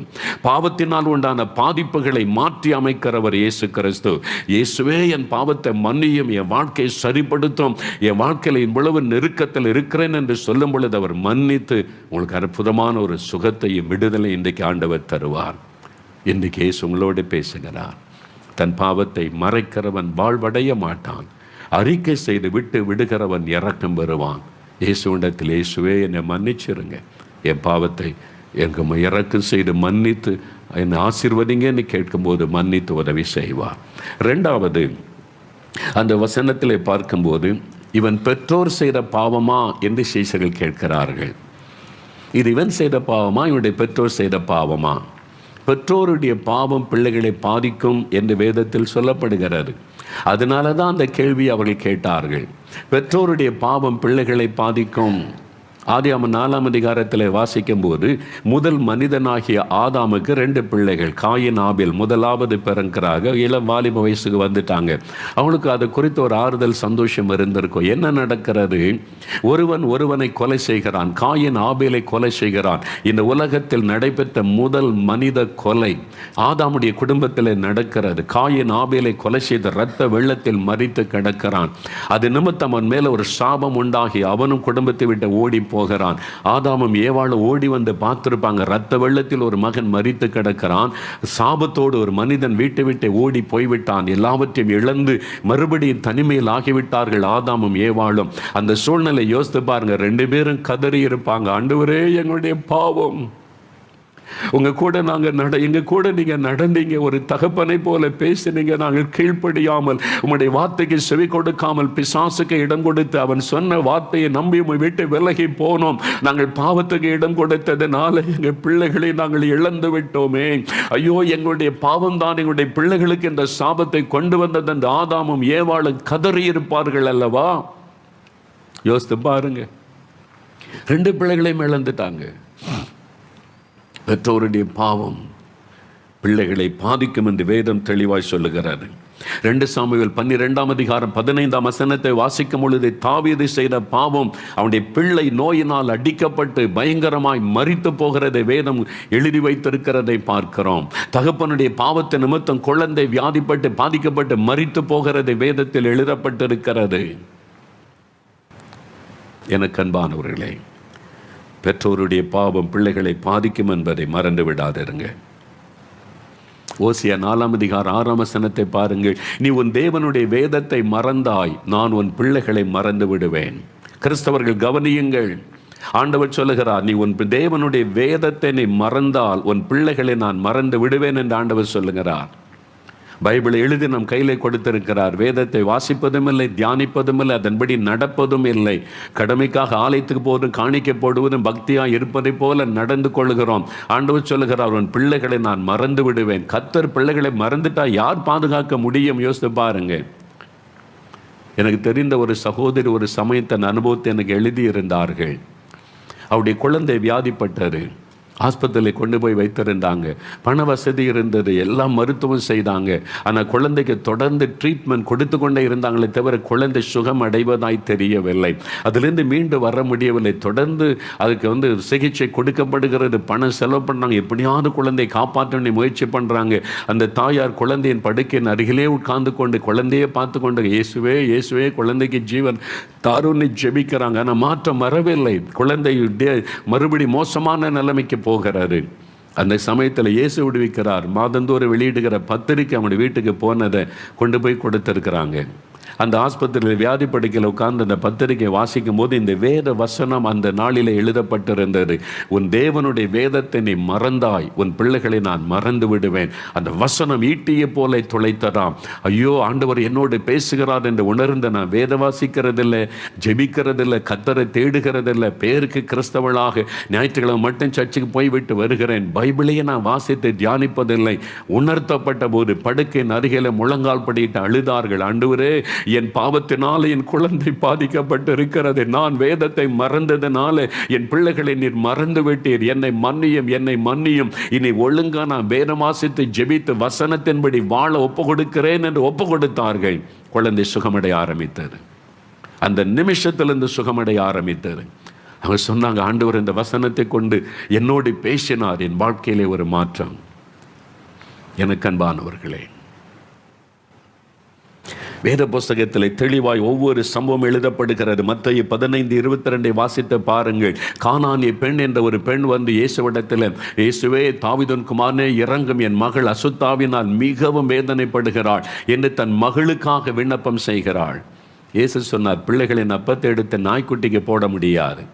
பாவத்தினால் உண்டான பாதிப்புகளை மாற்றி அமைக்கிறவர் இயேசு கிறிஸ்து. இயேசுவே என் பாவத்தை மன்னியும், என் வாழ்க்கையை சரிப்படுத்தும், என் வாழ்க்கையில் இவ்வளவு நெருக்கத்தில் இருக்கிறேன் என்று சொல்லும் பொழுது அவர் மன்னித்து உங்களுக்கு அற்புதமான ஒரு சுகத்தையும் விடுதலை இன்றைக்கு ஆண்டவர் தருவார். இன்றைக்கு இயேசு உங்களோடு பேசுகிறார். தன் பாவத்தை மறைக்கிறவன் வாழ்வடைய மாட்டான், அறிக்கை செய்து விட்டு விடுகிறவன் இரக்கம் பெறுவான். இயேசுவிடத்தில், இயேசுவே என்னை மன்னிச்சிருங்க, என் பாவத்தை எங்க இறக்கம் செய்து மன்னித்து என்னை ஆசீர்வதிங்கன்னு கேட்கும்போது மன்னித்து உதவி செய்வார். ரெண்டாவது, அந்த வசனத்தில் பார்க்கும்போது, இவன் பெற்றோர் செய்த பாவமா என்று சீஷர்கள் கேட்கிறார்கள். இது இவன் செய்த பாவமா, இவனுடைய பெற்றோர் செய்த பாவமா? பெற்றோருடைய பாவம் பிள்ளைகளை பாதிக்கும் என்று வேதத்தில் சொல்லப்படுகிறது. அதனால தான் அந்த கேள்வி அவர்கள் கேட்டார்கள். பெற்றோருடைய பாவம் பிள்ளைகளை பாதிக்கும். ஆதியாகமம் 4 அதிகாரத்தில் வாசிக்கும் போது, முதல் மனிதனாகிய ஆதாமுக்கு 2 பிள்ளைகள், காயின் ஆபேல். முதலாவது பிறக்கிறாங்க, இளம் வாலிப வயசுக்கு வந்துட்டாங்க. அவங்களுக்கு அது குறித்து ஒரு ஆறுதல் சந்தோஷம் இருந்திருக்கும். என்ன நடக்கிறது? ஒருவனை கொலை செய்கிறான், காயின் ஆபேலை கொலை செய்கிறான். இந்த உலகத்தில் நடைபெற்ற முதல் மனித கொலை ஆதாமுடைய குடும்பத்தில் நடக்கிறது. காயின் ஆபேலை கொலை செய்த இரத்த வெள்ளத்தில் மரித்து கிடக்கிறான். அது நிமித்தம் அவன் மேல ஒரு சாபம் உண்டாகி அவனும் குடும்பத்தை விட்டு ஓடி போகிறான். ஆதாமும் ஏவாளும் ஓடி வந்து பார்த்திருப்பாங்க, ரத்த வெள்ளத்தில் ஒரு மகன் மரித்து கிடக்கிறான். சாபத்தோடு ஒரு மனிதன் வீட்டை விட்டு ஓடி போய்விட்டான். எல்லாவற்றையும் இழந்து மறுபடியும் தனிமையில் ஆகிவிட்டார்கள் ஆதாமும் ஏவாளும். அந்த சூழ்நிலை யோசித்து பாருங்க. 2 பேரும் கதறி இருப்பாங்க, ஆண்டவரே எங்களுடைய பாவம், உங்க கூட எங்க கூட நீங்க நடந்தீங்க, ஒரு தகப்பனை போல பேசினீங்க, நாங்கள் கீழ்ப்படியாமல் உம்முடைய வார்த்தைக்கு செவி கொடுக்காமல் பிசாசுக்கு இடம் கொடுத்து அவன் சொன்ன வார்த்தையை நம்பி உம்மை விட்டு விலகி போனோம். நாங்கள் பாவத்துக்கு இடம் கொடுத்ததுனால எங்க பிள்ளைகளை நாங்கள் இழந்து விட்டோமே. ஐயோ, எங்களுடைய பாவம் தான் எங்களுடைய பிள்ளைகளுக்கு இந்த சாபத்தை கொண்டு வந்தது என்று ஆதாமும் ஏவாளும் கதறி இருப்பார்கள் அல்லவா? யோசித்து பாருங்க. 2 பிள்ளைகளையும் இழந்துட்டாங்க. பெற்றோருடைய பாவம் பிள்ளைகளை பாதிக்கும் என்று வேதம் தெளிவாய் சொல்லுகிறார். 2 சாமுவேல் 12:15 வாசிக்கும் பொழுது தாவீது செய்த பாவம், அவனுடைய பிள்ளை நோயினால் அடிக்கப்பட்டு பயங்கரமாய் மரித்து போகிறதை வேதம் எழுதி வைத்திருக்கிறதை பார்க்கிறோம். தகப்பனுடைய பாவத்தை நிமித்தம் குழந்தை வியாதிப்பட்டு பாதிக்கப்பட்டு மரித்து போகிறதை வேதத்தில் எழுதப்பட்டிருக்கிறது. எனக்கு அன்பானவர்களே, பெற்றோருடைய பாவம் பிள்ளைகளை பாதிக்கும் என்பதை மறந்து விடாதிருங்க. ஓசியா 4:6 பாருங்கள். நீ உன் தேவனுடைய வேதத்தை மறந்தாய், நான் உன் பிள்ளைகளை மறந்து விடுவேன். கிறிஸ்தவர்கள் கவனியுங்கள், ஆண்டவர் சொல்லுகிறார், நீ உன் தேவனுடைய வேதத்தை நீ மறந்தால் உன் பிள்ளைகளை நான் மறந்து விடுவேன் என்று ஆண்டவர் சொல்லுகிறார். பைபிளை எழுதி நம் கையிலே கொடுத்திருக்கிறார். வேதத்தை வாசிப்பதும் இல்லை, தியானிப்பதும் இல்லை, அதன்படி நடப்பதும் இல்லை. கடமைக்காக ஆலயத்துக்கு போவதும் காணிக்கை போடுவதும் பக்தியாக இருப்பதை போல நடந்து கொள்கிறோம். ஆண்டவர் சொல்லுகிறார், உன் பிள்ளைகளை நான் மறந்து விடுவேன். கர்த்தர் பிள்ளைகளை மறந்துட்டா யார் பாதுகாக்க முடியும்? யோசித்து பாருங்க. எனக்கு தெரிந்த ஒரு சகோதரி ஒரு சமயத்தின் அனுபவத்தை எனக்கு எழுதியிருந்தார்கள். அவருடைய குழந்தை வியாதிப்பட்டார். ஆஸ்பத்திரியில் கொண்டு போய் வைத்திருந்தாங்க. பண வசதி இருந்தது, எல்லாம் மருத்துவம் செய்தாங்க. ஆனால் குழந்தைக்கு தொடர்ந்து ட்ரீட்மெண்ட் கொடுத்து கொண்டே இருந்தாங்களே தவிர குழந்தை சுகம் அடைவதாய் தெரியவில்லை. அதிலிருந்து மீண்டு வர முடியவில்லை. தொடர்ந்து அதுக்கு சிகிச்சை கொடுக்கப்படுகிறது, பணம் செலவு பண்ணுறாங்க. எப்படியாவது குழந்தையை காப்பாற்ற முயற்சி பண்ணுறாங்க. அந்த தாயார் குழந்தையின் படுக்கையின் அருகிலே உட்கார்ந்து கொண்டு குழந்தையை பார்த்து கொண்டு இயேசுவே இயேசுவே குழந்தைக்கு ஜீவன் தாருன்னு ஜெபிக்கிறாங்க. ஆனால் மாற்றம் வரவில்லை. குழந்தை மறுபடி மோசமான நிலைமைக்கு போகிறாரு. அந்த சமயத்தில் இயேசு விடுவிக்கிறார். மாதந்தோறும் வெளியிடுகிற பத்திரிக்கை அவனுடைய வீட்டுக்கு போனதை கொண்டு போய் கொடுத்துருக்குறாங்க. அந்த ஆஸ்பத்திரியில் வியாதி படுக்கையில் உட்கார்ந்து அந்த பத்திரிகை வாசிக்கும் போது இந்த வேத வசனம் அந்த நாளில் எழுதப்பட்டிருந்தது. உன் தேவனுடைய வேதத்தை நீ மறந்தாய், உன் பிள்ளைகளை நான் மறந்து விடுவேன். அந்த வசனம் ஈட்டியை போல துளைத்ததாம். ஐயோ, ஆண்டவர் என்னோடு பேசுகிறார் என்று உணர்ந்த நான் வேத வாசிக்கிறதில்லை, ஜெபிக்கிறதில்லை, கர்த்தரை தேடுகிறதில்லை. பேருக்கு கிறிஸ்தவளாக ஞாயிற்றுக்கிழமை மட்டும் சர்ச்சுக்கு போய்விட்டு வருகிறேன். பைபிளையே நான் வாசித்து தியானிப்பதில்லை. உணர்த்தப்பட்ட போது படுக்கையின் அருகில முழங்கால் படியிட்டு அழுதார்கள். ஆண்டவரே, என் பாவத்தினால என் குழந்தை பாதிக்கப்பட்டு இருக்கிறது. நான் வேதத்தை மறந்ததுனால என் பிள்ளைகளை நீர் மறந்து விட்டீர். என்னை மன்னியும், என்னை மன்னியும். இனி ஒழுங்கா நான் வேதம் வாசித்து ஜெபித்து வசனத்தின்படி வாழ ஒப்பு கொடுக்கிறேன் என்று ஒப்பு கொடுத்தார்கள். குழந்தை சுகமடைய ஆரம்பித்தது. அந்த நிமிஷத்திலிருந்து சுகமடைய ஆரம்பித்தது. அவங்க சொன்னாங்க, ஆண்டவர் இந்த வசனத்தை கொண்டு என்னோடு பேசினார், என் வாழ்க்கையிலே ஒரு மாற்றம். எனக்கு அன்பானவர்களே, வேத புஸ்தகத்தில் தெளிவாய் ஒவ்வொரு சம்பவம் எழுதப்படுகிறது. மத்தேயு 15:22 வாசித்து பாருங்கள். கானானிய பெண் என்ற ஒரு பெண் வந்து இயேசுவிடத்தில், இயேசுவே தாவீதின் குமாரனே இரங்கும், என் மகள் அசுத்தாவினால் மிகவும் வேதனைப்படுகிறாள் என்று தன் மகளுக்காக விண்ணப்பம் செய்கிறாள். இயேசு சொன்னார், பிள்ளைகளின் அப்பத்தை எடுத்து நாய்க்குட்டிக்கு போட முடியாது.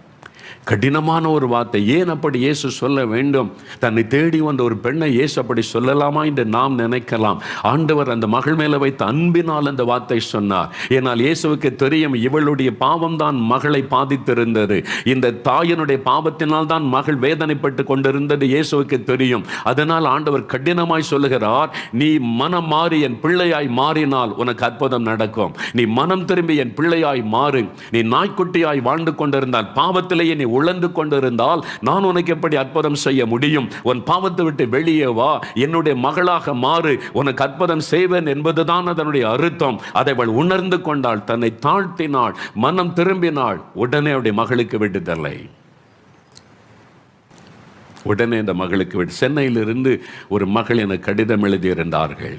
கடினமான ஒரு வார்த்தை. ஏன் அப்படி இயேசு சொல்ல வேண்டும்? தன்னை தேடி வந்த ஒரு பெண்ணை இயேசு அப்படி சொல்லலாமா என்று நாம் நினைக்கலாம். ஆண்டவர் அந்த மகள் மேலே வைத்த அன்பினால் அந்த வார்த்தை சொன்னார். ஏனால் இயேசுவுக்கு தெரியும், இவளுடைய பாவம் தான் மகளை பாதித்திருந்தது. இந்த தாயினுடைய பாவத்தினால் தான் மகள் வேதனைப்பட்டு கொண்டிருந்தது இயேசுவுக்கு தெரியும். அதனால் ஆண்டவர் கடினமாய் சொல்லுகிறார், நீ மனம் மாறி என் பிள்ளையாய் மாறினால் உனக்கு அற்புதம் நடக்கும். நீ மனம் திரும்பி என் பிள்ளையாய் மாறு. நீ நாய்க்குட்டியாய் வாழ்ந்து கொண்டிருந்தால், பாவத்திலேயே நீ உழந்து கொண்டிருந்தால் நான் உனக்கு எப்படி அற்புதம் செய்ய முடியும்? உன் பாவத்தை விட்டு வெளியே வா, என்னுடைய மகளாக மாறு, உனக்கு அற்புதம் செய்வேன் என்பதுதான் அதனுடைய அர்த்தம். அதை அவள் உணர்ந்து கொண்டாள், தன்னை தாழ்த்தினாள், மனம் திரும்பினாள். உடனே அவருடைய மகளுக்கு விடுதலை. உடனே இந்த மகளுக்கு விட்டு. சென்னையிலிருந்து ஒரு மகள் எனக்கு கடிதம் எழுதியிருந்தார்கள்.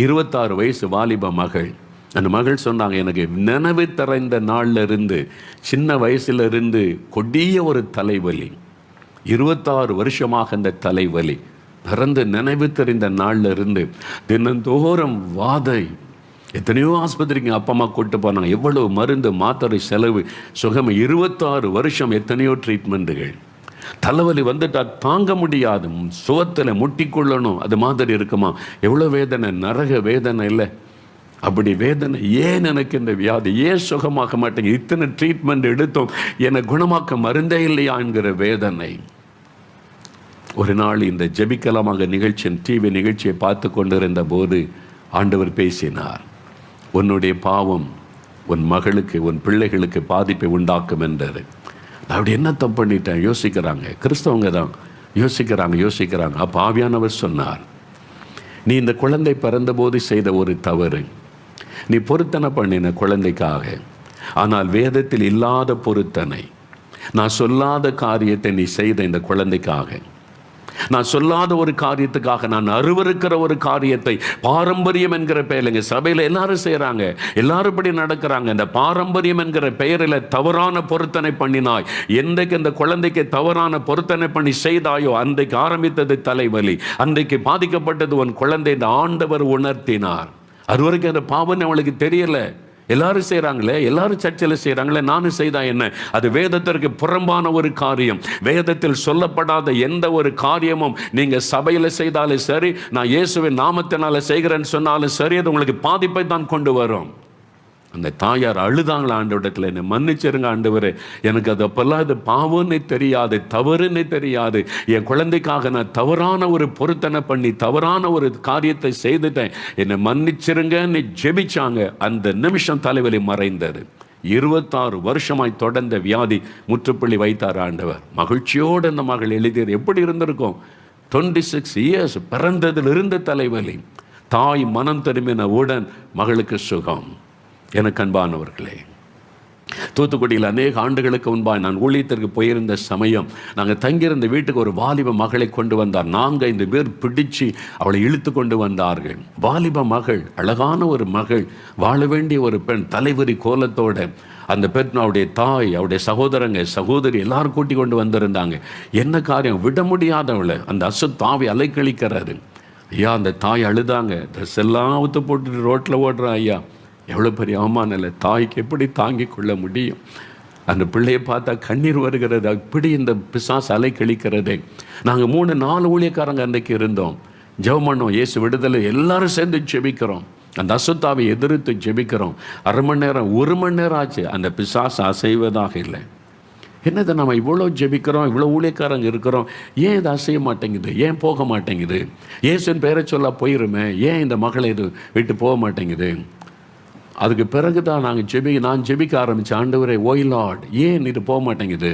26 வயசு வாலிப மகள். அந்த மகள் சொன்னாங்க, எனக்கு நினைவு தரைந்த நாளில் இருந்து, சின்ன வயசிலிருந்து கொடிய ஒரு தலைவலி, 26 வருஷமாக அந்த தலைவலி பிறந்து நினைவு தெரிந்த நாளில் இருந்து தினந்தோறும் வாதை. எத்தனையோ ஆஸ்பத்திரிக்கு அப்பா அம்மா கூட்டு போனாங்க. எவ்வளவு மருந்து மாத்திரை செலவு, சுகம். 26 வருஷம் எத்தனையோ ட்ரீட்மெண்ட்டுகள். தலைவலி வந்துட்டா தாங்க முடியாது, சுகத்தில் முட்டிக்கொள்ளணும், அது மாதிரி இருக்குமா. எவ்வளோ வேதனை, நரக வேதனை இல்லை? அப்படி வேதனை. ஏன் எனக்கு இந்த வியாதி, ஏன் சுகமாக மாட்டேங்க? இத்தனை ட்ரீட்மெண்ட் எடுத்தோம், என்னை குணமாக்க மருந்தே இல்லையா என்கிற வேதனை. ஒரு நாள் இந்த ஜெபிக்கலாமாக நிகழ்ச்சியின் டிவி நிகழ்ச்சியை பார்த்து கொண்டிருந்த போது ஆண்டவர் பேசினார், உன்னுடைய பாவம் உன் மகளுக்கு, உன் பிள்ளைகளுக்கு பாதிப்பை உண்டாக்கும் என்றார். அப்படி என்ன தப்பு பண்ணிட்டேன் யோசிக்கிறாங்க. கிறிஸ்தவங்க தான் யோசிக்கிறாங்க. அப்போ ஆவியானவர் சொன்னார், நீ இந்த குழந்தை பிறந்தபோது செய்த ஒரு தவறு, நீ பொருத்தனை பண்ணின குழந்தைக்காக. ஆனால் வேதத்தில் இல்லாத பொருத்தனை, நான் சொல்லாத காரியத்தை நீ செய்த இந்த குழந்தைக்காக, நான் சொல்லாத ஒரு காரியத்துக்காக, நான் அருவருக்கிற ஒரு காரியத்தை, பாரம்பரியம் என்கிற பெயரில் சபையில் எல்லாரும் செய்கிறாங்க, எல்லாரும் இப்படி நடக்கிறாங்க. இந்த பாரம்பரியம் என்கிற பெயரில் தவறான பொருத்தனை பண்ணினாய். என்றைக்கு இந்த குழந்தைக்கு தவறான பொருத்தனை பண்ணி செய்தாயோ அன்றைக்கு ஆரம்பித்தது தலைவலி, அன்றைக்கு பாதிக்கப்பட்டது உன் குழந்தை. இந்த ஆண்டவர் உணர்த்தினார். அது வரைக்கும் அந்த பாவம் அவளுக்கு தெரியல. எல்லாரும் செய்கிறாங்களே, எல்லாரும் சர்ச்சில் செய்கிறாங்களே, நானும் செய்தா என்ன? அது வேதத்திற்கு புறம்பான ஒரு காரியம். வேதத்தில் சொல்லப்படாத எந்த ஒரு காரியமும் நீங்கள் சபையில் செய்தாலும் சரி, நான் இயேசுவின் நாமத்தினால செய்கிறேன்னு சொன்னாலும் சரி, அது உங்களுக்கு பாதிப்பை தான் கொண்டு வரும். அந்த தாயார் அழுதாங்களா ஆண்டவரிடத்தில், என்னை மன்னிச்சிருங்க ஆண்டவரே, எனக்கு அது அப்பெல்லாம் இது பாவம்னு தெரியாது, தவறுன்னு தெரியாது, என் குழந்தைக்காக நான் தவறான ஒரு பொருத்தனை பண்ணி தவறான ஒரு காரியத்தை செய்துட்டேன், என்னை மன்னிச்சிருங்கன்னு ஜெபிச்சாங்க. அந்த நிமிஷம் தலைவலி மறைந்தது. 26 வருஷமாய் தொடர்ந்த வியாதி முற்றுப்புள்ளி வைத்தார் ஆண்டவர். மகிழ்ச்சியோடு அந்த மகள் எழுதியது எப்படி இருந்திருக்கும்? 26 இயர்ஸ் பிறந்ததில் இருந்த தலைவலி. தாய் மனம் திரும்பின உடன் மகளுக்கு சுகம். எனக்கு அன்பானவர்களே, தூத்துக்குடியில் அநேக ஆண்டுகளுக்கு முன்பாக நான் ஊழியத்திற்கு போயிருந்த சமயம், நாங்கள் தங்கியிருந்த வீட்டுக்கு ஒரு வாலிப மகளை கொண்டு வந்தார். 4-5 பேர் பிடிச்சு அவளை இழுத்து கொண்டு வந்தார்கள். வாலிப மகள், அழகான ஒரு மகள், வாழ வேண்டிய ஒரு பெண், தலைவரி கோலத்தோட. அந்த பெண், அவருடைய தாய், அவருடைய சகோதரங்க சகோதரி எல்லாரும் கூட்டி கொண்டு வந்திருந்தாங்க. என்ன காரியம்? விட முடியாதவளை அந்த அசுத்தாவி அலைக்கழிக்கிறாரு. ஐயா, அந்த தாய் அழுதாங்க. ட்ரெஸ் எல்லாம் அவுத்து போட்டுட்டு ரோட்டில் ஓடுறான். ஐயா, எவ்வளோ பெரிய அவமானம் இல்லை, தாய்க்கு எப்படி தாங்கிக் கொள்ள முடியும்? அந்த பிள்ளையை பார்த்தா கண்ணீர் வருகிறது. அப்படி இந்த பிசாசு அலை கழிக்கிறதே. நாங்கள் 3-4 ஊழியக்காரங்க அன்றைக்கு இருந்தோம். ஜெபம் பண்ணோம், இயேசு விடுதலை, எல்லாரும் சேர்ந்து ஜெபிக்கிறோம், அந்த அசுத்தாவை எதிர்த்து ஜெபிக்கிறோம். 1/2 மணி நேரம் 1 மணி நேரம் ஆச்சு. அந்த பிசாசு அசைவதாக இல்லை. என்னது, நம்ம இவ்வளோ ஜெபிக்கிறோம், இவ்வளோ ஊழியக்காரங்க இருக்கிறோம், ஏன் இது அசைய மாட்டேங்குது? ஏன் போக மாட்டேங்குது? இயேசுவின் பெயரை சொல்ல போயிருமே, ஏன் இந்த மகளை இது விட்டு போக மாட்டேங்குது? அதுக்கு பிறகு தான் நான் ஜெபிக்க ஆரம்பித்தேன். ஆண்டவரே, ஓய் லார்ட், ஏன் இது போக மாட்டேங்குது?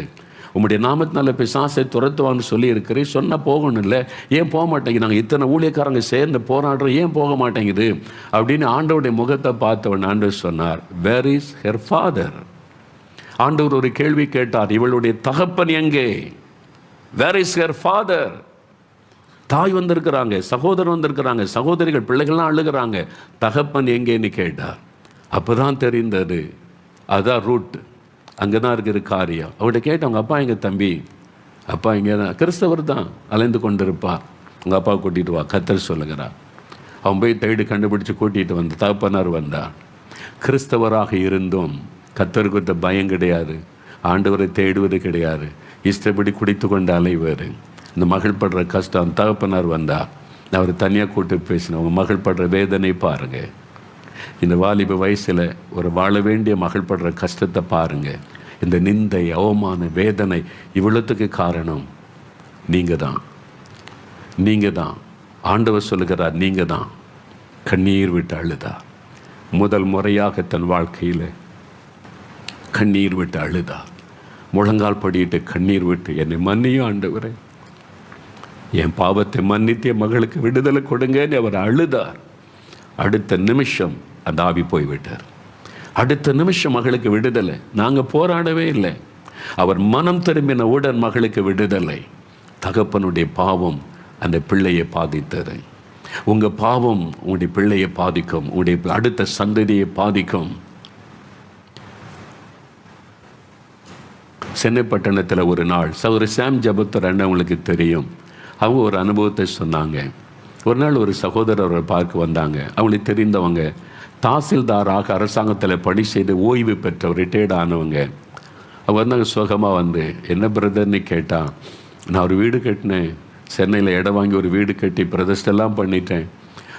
உம்முடைய நாமத்தினால பிசாசை துரத்துவான்னு சொல்லி இருக்கிறேன், சொன்னால் போகணும் இல்லை, ஏன் போக மாட்டேங்குது? நாங்கள் இத்தனை ஊழியக்காரங்க சேர்ந்து போராடுறோம், ஏன் போக மாட்டேங்குது அப்படின்னு ஆண்டவருடைய முகத்தை பார்த்தவன் ஆண்டவர் சொன்னார், வேர் இஸ் ஹெர் ஃபாதர்? ஆண்டவர் ஒரு கேள்வி கேட்டார், இவளுடைய தகப்பன் எங்கே? Where is her father? தாய் வந்திருக்கிறாங்க, சகோதரர் வந்திருக்கிறாங்க, சகோதரிகள், பிள்ளைகள்லாம் அழுகிறாங்க, தகப்பன் எங்கேன்னு கேட்டார். அப்போ தான் தெரிந்தது, அதான் ரூட், அங்கே தான் இருக்கிற காரியம். அவர்கிட்ட கேட்டவங்க, அப்பா எங்கள் தம்பி, அப்பா இங்கே தான், கிறிஸ்தவர் தான், அலைந்து கொண்டு இருப்பார், உங்கள் அப்பா கூட்டிகிட்டு வா, கர்த்தர் சொல்லுகிறார். அவன் போய் தேடி கண்டுபிடிச்சி கூட்டிகிட்டு வந்து தகப்பனார் வந்தான். கிறிஸ்தவராக இருந்தும் கர்த்தர் குறித்த பயம் கிடையாது, ஆண்டவரை தேடுவது கிடையாது, இஷ்டப்படி குடித்து கொண்டு அலைவார். இந்த மகள் படுற கஷ்டம், தகப்பனார் வந்தார், அவர் தனியாக கூட்டு பேசின, அவங்க மகள் படுற வேதனை பாருங்கள். இந்த வாலிப வயசில் ஒரு வாழ வேண்டிய மகள் படுற கஷ்டத்தை பாருங்கள். இந்த நிந்தை, அவமான, வேதனை இவ்வளோத்துக்கு காரணம் நீங்கள் தான். நீங்கள் தான். ஆண்டவர் சொல்லுகிறார், நீங்கள் தான். கண்ணீர் விட்டு அழுதா, முதல் முறையாக தன் வாழ்க்கையில் கண்ணீர் விட்டு அழுதா, முழங்கால் படியிட்டு கண்ணீர் விட்டு, என்னை மன்னியும் ஆண்டவரே, என் பாவத்தை மன்னித்து என் மகளுக்கு விடுதலை கொடுங்கன்னு அவர் அழுதார். அடுத்த நிமிஷம் அந்த ஆவி போய்விட்டார். அடுத்த நிமிஷம் மகளுக்கு விடுதலை. நாங்கள் போராடவே இல்லை, அவர் மனம் திரும்பின உடன் மகளுக்கு விடுதலை. தகப்பனுடைய பாவம் அந்த பிள்ளையை பாதித்தது. உங்கள் பாவம் உங்களுடைய பிள்ளையை பாதிக்கும், உங்களுடைய அடுத்த சந்ததியை பாதிக்கும். சென்னை பட்டணத்தில் ஒரு நாள் சகோதரர் சாம் ஜபத்தர் அண்ணன் உங்களுக்கு தெரியும், அவங்க ஒரு அனுபவத்தை சொன்னாங்க. ஒரு நாள் ஒரு சகோதரர் பார்க்க வந்தாங்க. அவங்களுக்கு தெரிந்தவங்க, தாசில்தாராக அரசாங்கத்தில் பணி செய்து ஓய்வு பெற்றவர், ரிட்டையர்ட் ஆனவங்க. அவங்க வந்தாங்க, சுகமாக வந்து, என்ன பிரதர்னு கேட்டால், நான் ஒரு வீடு கட்டினேன், சென்னையில் இடம் வாங்கி ஒரு வீடு கட்டி பிரதிஷ்டெல்லாம் பண்ணிட்டேன்,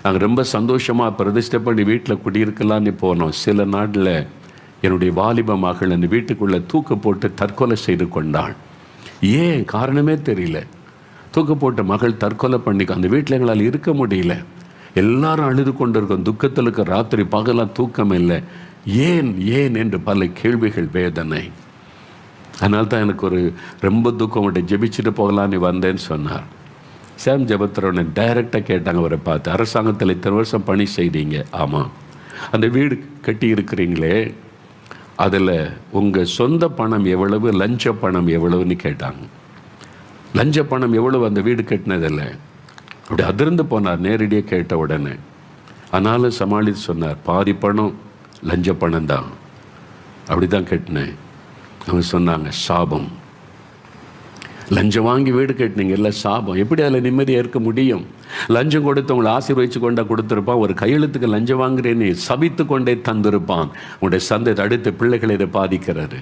நாங்கள் ரொம்ப சந்தோஷமாக பிரதிஷ்டை பண்ணி வீட்டில் குடியிருக்கலான்னு போனோம். சில நாட்டில் என்னுடைய வாலிப மகள் அந்த வீட்டுக்குள்ளே தூக்கு போட்டு தற்கொலை செய்து கொண்டாள். ஏன் காரணமே தெரியல. தூக்கு போட்ட மகள் தற்கொலை பண்ணிக்க, அந்த வீட்டில் எங்களால் இருக்க முடியல, எல்லாரும் அழுது கொண்டு இருக்கோம், துக்கத்தில் இருக்க, ராத்திரி பகலாம் தூக்கம் இல்லை, ஏன் ஏன் என்று பல கேள்விகள், வேதனை. அதனால தான் எனக்கு ஒரு ரொம்ப துக்கம், ஜெபிச்சுட்டு போகலான்னு வந்தேன்னு சொன்னார். சேம் ஜெபத்துறவனை டைரெக்டாக கேட்டாங்க அவரை பார்த்து, அரசாங்கத்தில் இத்தனை வருஷம் பணி செய்தீங்க, ஆமாம், அந்த வீடு கட்டி இருக்கிறீங்களே அதில் உங்கள் சொந்த பணம் எவ்வளவு, லஞ்ச பணம் எவ்வளவுன்னு கேட்டாங்க. லஞ்ச பணம் எவ்வளவு அந்த வீடு கட்டினதில்லை. அப்படி அதிர்ந்து போனார் நேரடியாக கேட்ட உடனே. ஆனாலும் சமாளித்து சொன்னார், பாதி பணம் லஞ்ச பணம் தான், அப்படி தான் கட்டினேன். அவங்க சொன்னாங்க, சாபம், லஞ்சம் வாங்கி வீடு கட்டினீங்க இல்லை, சாபம், எப்படி அதில் நிம்மதியாக இருக்க முடியும்? லஞ்சம் கொடுத்து உங்களை ஆசீர்வதிச்சு கொண்டா கொடுத்துருப்பான், ஒரு கையெழுத்துக்கு லஞ்சம் வாங்குறேன்னு சபித்து கொண்டே தந்திருப்பான். உங்களுடைய சந்தை அடுத்த பிள்ளைகளை இதை பாதிக்கிறது.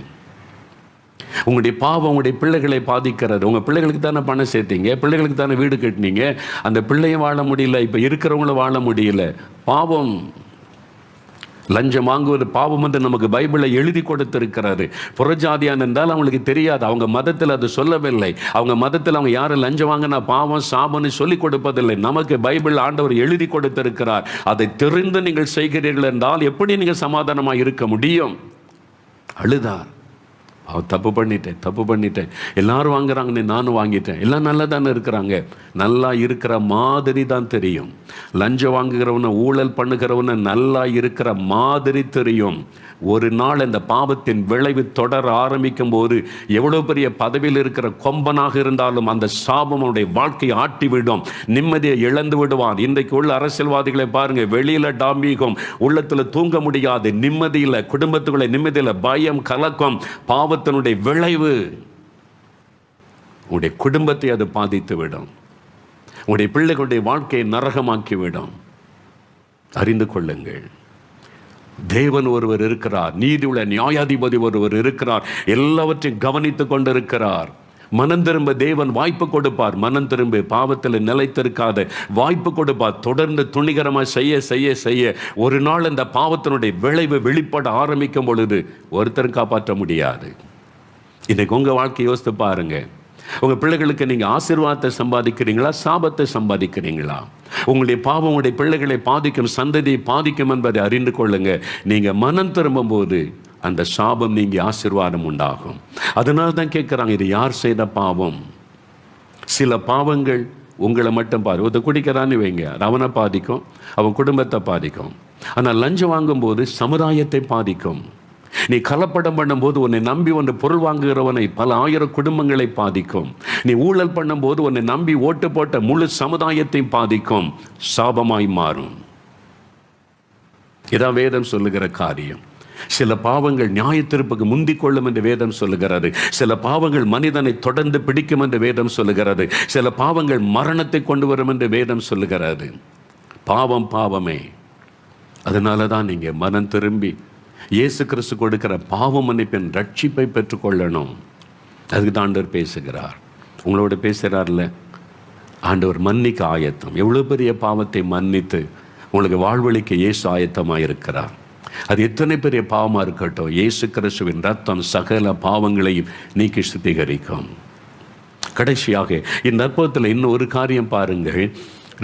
உங்களுடைய பாவம் உங்களுடைய பிள்ளைகளை பாதிக்கிறது. உங்கள் பிள்ளைகளுக்கு தானே பணம் சேர்த்தீங்க, பிள்ளைகளுக்கு தானே வீடு கட்டினீங்க, அந்த பிள்ளையும் வாழ முடியல, இப்போ இருக்கிறவங்களும் வாழ முடியல. பாவம், லஞ்சம் வாங்குவது பாவம் என்று நமக்கு பைபிளில் எழுதி கொடுத்திருக்கிறாரு. புறஜாதியான் என்றால் அவங்களுக்கு தெரியாது, அவங்க மதத்தில் அது சொல்லவில்லை. அவங்க மதத்தில் அவங்க யாரும் லஞ்சம் வாங்கினா பாவம் சாபம்னு சொல்லி கொடுப்பதில்லை. நமக்கு பைபிள் ஆண்டவர் எழுதி கொடுத்திருக்கிறார். அதை தெரிந்து நீங்கள் செய்கிறீர்கள் என்றால் எப்படி நீங்கள் சமாதானமாக இருக்க முடியும்? அழுதார், தப்பு பண்ணிட்டேன், எல்லாரும் வாங்குறாங்கன்னு நானும் வாங்கிட்டேன், எல்லாம் நல்லா தானே இருக்கிறாங்க, நல்லா இருக்கிற மாதிரி தான் தெரியும். லஞ்சம் வாங்குகிறவனை ஊழல் பண்ணுகிறவனை நல்லா இருக்கிற மாதிரி தெரியும். ஒரு நாள் இந்த பாவத்தின் விளைவு தொடர ஆரம்பிக்கும் போது எவ்வளோ பெரிய பதவியில் இருக்கிற கொம்பனாக இருந்தாலும் அந்த சாபம் அவனுடைய வாழ்க்கையை ஆட்டிவிடும், நிம்மதியை இழந்து விடுவான். இன்றைக்கு உள்ள அரசியல்வாதிகளை பாருங்க, வெளியில டாம்பீகம், உள்ளத்துல தூங்க முடியாது, நிம்மதியில், குடும்பத்துக்குள்ள நிம்மதியில் பயம், கலக்கம். பாவத்தினுடைய விளைவு உங்களுடைய குடும்பத்தை அது பாதித்து விடும், உங்களுடைய பிள்ளைகளுடைய வாழ்க்கையை நரகமாக்கிவிடும். அறிந்து கொள்ளுங்கள், தேவன் ஒருவர் இருக்கிறார், நீதி உள்ள நியாயாதிபதி ஒருவர் இருக்கிறார், எல்லாவற்றையும் கவனித்து கொண்டிருக்கிறார். மனம் திரும்ப தேவன் வாய்ப்பு கொடுப்பார். மனம் திரும்ப பாவத்தில் நிலைத்திருக்காத வாய்ப்பு கொடுப்பார். தொடர்ந்து துணிகரமாக செய்ய செய்ய செய்ய ஒரு நாள் இந்த பாவத்தினுடைய விளைவு வெளிப்பட ஆரம்பிக்கும் பொழுது ஒருத்தரும் காப்பாற்ற முடியாது. இன்னைக்கு உங்கள் வாழ்க்கை யோசித்து பாருங்க. உங்கள் பிள்ளைகளுக்கு நீங்கள் ஆசீர்வாதத்தை சம்பாதிக்கிறீங்களா, சாபத்தை சம்பாதிக்கிறீங்களா? உங்களுடைய பாவம் உங்களுடைய பிள்ளைகளை பாதிக்கும், சந்ததியை பாதிக்கும் என்பதை அறிந்து கொள்ளுங்க. நீங்கள் மனம் திரும்பும் போது அந்த சாபம் நீங்கி ஆசீர்வாதம் உண்டாகும். அதனால தான் கேட்குறாங்க, இது யார் செய்த பாவம்? சில பாவங்கள் உங்களை மட்டும் பாரு. ஒருத்த குடிக்கிறான்னு வைங்க, அவனை பாதிக்கும், அவன் குடும்பத்தை பாதிக்கும். ஆனால் லஞ்சம் வாங்கும்போது சமுதாயத்தை பாதிக்கும். நீ கலப்படம் பண்ணும்போது உன்னை நம்பி ஒன்று பொருள் வாங்குகிறவனை பல ஆயிரம் குடும்பங்களை பாதிக்கும். நீ ஊழல் பண்ணும்போது உன்னை நம்பி ஓட்டு போட்ட முழு சமுதாயத்தை பாதிக்கும், சாபமாய் மாறும். இதான் வேதம் சொல்லுகிற காரியம். சில பாவங்கள் நியாயத்தீர்ப்புக்கு முந்திக் கொள்ளும் என்று வேதம் சொல்லுகிறது. சில பாவங்கள் மனிதனை தொடர்ந்து பிடிக்கும் என்று வேதம் சொல்லுகிறது. சில பாவங்கள் மரணத்தை கொண்டு வரும் என்று வேதம் சொல்லுகிறது. பாவம் பாவமே. அதனால தான் நீங்கள் மனம் திரும்பி இயேசு கிறிஸ்து கொடுக்கிற பாவ மன்னிப்பின் ரட்சிப்பை பெற்றுக்கொள்ளணும். அதுக்கு தான் ஆண்டவர் பேசுகிறார், உங்களோட பேசுகிறார்ல. ஆண்டவர் மன்னிக்க ஆயத்தம். எவ்வளோ பெரிய பாவத்தை மன்னித்து உங்களுக்கு வாழ்வழிக்க இயேசு ஆயத்தமாக இருக்கிறார். அது எத்தனை பெரிய பாவமாக இருக்கட்டும், இயேசு கிறிஸ்துவின் ரத்தம் சகல பாவங்களையும் நீக்கி சுத்திகரிக்கும். கடைசியாக இந்த அற்புதத்தில் இன்னும் ஒரு காரியம் பாருங்கள்.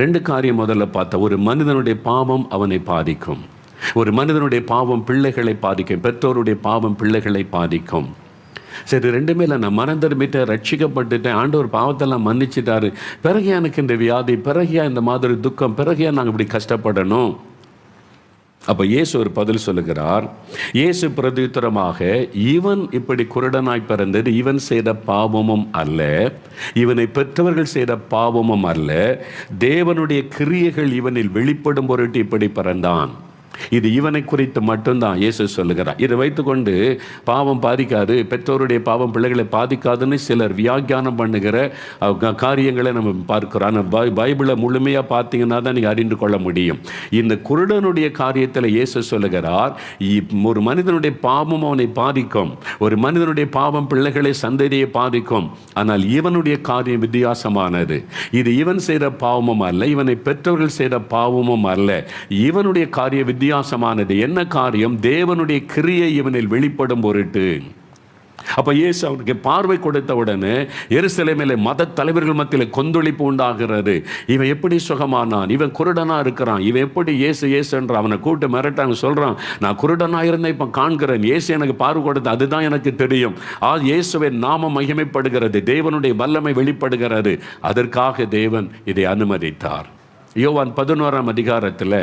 2 காரியம் முதல்ல பார்த்தா, ஒரு மனிதனுடைய பாவம் அவனை பாதிக்கும், ஒரு மனிதனுடைய பாவம் பிள்ளைகளை பாதிக்கும், பெற்றோருடைய பாவம் பிள்ளைகளை பாதிக்கும். சரி, 2மே இல்லை, நான் மனம் திரும்பிட்டேன், ரட்சிக்கப்பட்டுட்டேன், ஆண்டவர் பாவத்தெல்லாம் மன்னிச்சிட்டாரு, பிறகு எனக்கு இந்த வியாதி, பிறகு இந்த மாதிரி துக்கம், பிறகு நாங்கள் இப்படி கஷ்டப்படணும். அப்போ இயேசு ஒரு பதில் சொல்லுகிறார். இயேசு பிரதியுத்தரமாக, இவன் இப்படி குருடனாய் பிறந்தது இவன் செய்த பாவமும் அல்ல, இவனை பெற்றவர்கள் செய்த பாவமும் அல்ல, தேவனுடைய கிரியைகள் இவனில் வெளிப்படும் பொருட்டு இப்படி பிறந்தான். இது இவனை குறித்து மட்டும்தான் இயேசு சொல்லுகிறார். இதை வைத்துக்கொண்டு பாவம் பாதிக்காது, பெற்றோருடைய பாவம் பிள்ளைகளை பாதிக்காதுன்னு சிலர் வியாக்கியானம் பண்ணுகிற காரியங்களை நம்ம பார்க்கிறோம். ஆனால் பைபிளை முழுமையாக பார்த்தீங்கன்னா தான் நீங்கள் அறிந்து கொள்ள முடியும். இந்த குருடனுடைய காரியத்தில் இயேசு சொல்லுகிறார், ஒரு மனிதனுடைய பாவம் அவனை பாதிக்கும், ஒரு மனிதனுடைய பாவம் பிள்ளைகளை சந்ததியை பாதிக்கும். ஆனால் இவனுடைய காரியம் வித்தியாசமானது. இது இவன் செய்த பாவமும் அல்ல, இவனை பெற்றவர்கள் செய்த பாவமும் அல்ல, இவனுடைய காரியம் வித்தியாசமானது. என்ன காரியம்? தேவனுடைய கிரியை இவனில் வெளிப்படும் பொருட்டு. அப்போ இயேசு அவனுக்கு பார்வை கொடுத்த உடனே எருசலேமிலே மத தலைவர்கள் மத்தியில் கொந்தளிப்பு உண்டாகிறது. இவன் எப்படி சுகமானான்? இவன் குருடனா இருக்கிறான், இவன் எப்படி இயேசு என்ற அவனை கூட்டு மிரட்டாங்க. சொல்றான், நான் குருடனா இருந்தேன், இப்போ காண்கிறேன், இயேசு எனக்கு பார்வை கொடுத்த, அதுதான் எனக்கு தெரியும். இயேசுவின் நாமம் மகிமைப்படுகிறது, தேவனுடைய வல்லமை வெளிப்படுகிறது. அதற்காக தேவன் இதை அனுமதித்தார். யோவான் 11ஆம் அதிகாரத்தில்